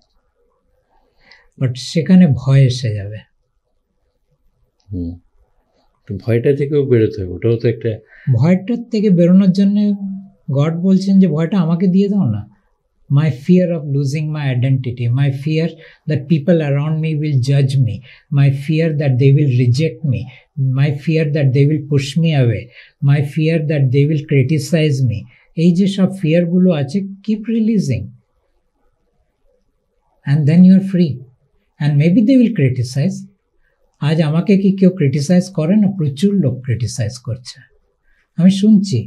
বাট সেখানে ভয় এসে যাবে। তো ভয়টা থেকেও বেরোতে হবে, ওটাও তো একটা। ভয়টার থেকে বেরোনোর জন্য গড বলছেন যে ভয়টা আমাকে দিয়ে দাও না। My fear of losing my identity, my fear that people around me will judge me, my fear that they will reject me, my fear that they will push me away, my fear that they will criticize me. এই যে সব ফিয়ারগুলো আছে, keep releasing. And then you are free. And maybe they will criticize. আজ আমাকে কি কেউ criticise করে না? প্রচুর লোক ক্রিটিসাইজ করছে, আমি শুনছি।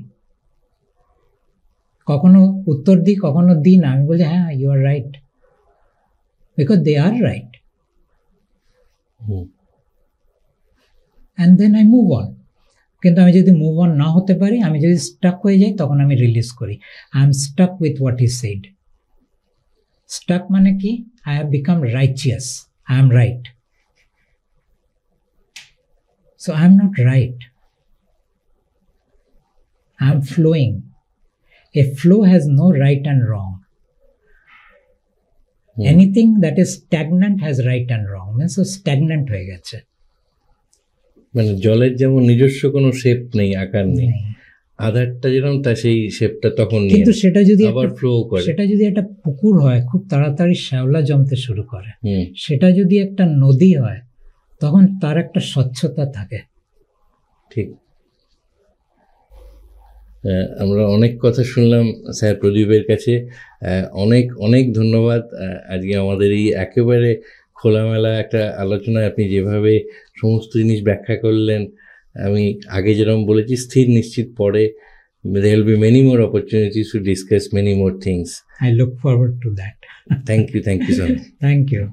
কখনো উত্তর দিই, কখনো দিই না। আমি বলছি হ্যাঁ, you are right, because they are right. And then I move on. কিন্তু আমি যদি মুভ অন না হতে পারি, আমি যদি স্টাক হয়ে যাই, তখন আমি রিলিজ করি। I am stuck with what he said. Stuck মানে কি? I have become righteous, I am right. So I am not right. I am flowing. A flow has no right and wrong. Anything that is stagnant has right and wrong. Means stagnant হয়ে গেছে। মানে জলের যেমন নিজস্ব কোনো shape নেই, আকার নেই, আধারটা যেরকম তা সেই শেপটা তখন নিয়ে, কিন্তু সেটা যদি আবার ফ্লো করে। সেটা যদি একটা পুকুর হয়, খুব তাড়াতাড়ি শ্যাওলা জমতে শুরু করে। সেটা যদি একটা নদী হয়, তখন তার একটা স্বচ্ছতা থাকে। ঠিক। আমরা অনেক কথা শুনলাম স্যার প্রদীপের কাছে। অনেক অনেক ধন্যবাদ। আজকে আমাদের এই একেবারে খোলামেলা একটা আলোচনায় আপনি যেভাবে সমস্ত জিনিস ব্যাখ্যা করলেন, আমি আগে যেরকম বলেছি, স্থির নিশ্চিত পরে there will be many more opportunities to discuss many more things. I look forward to that. Thank you so much. Thank you.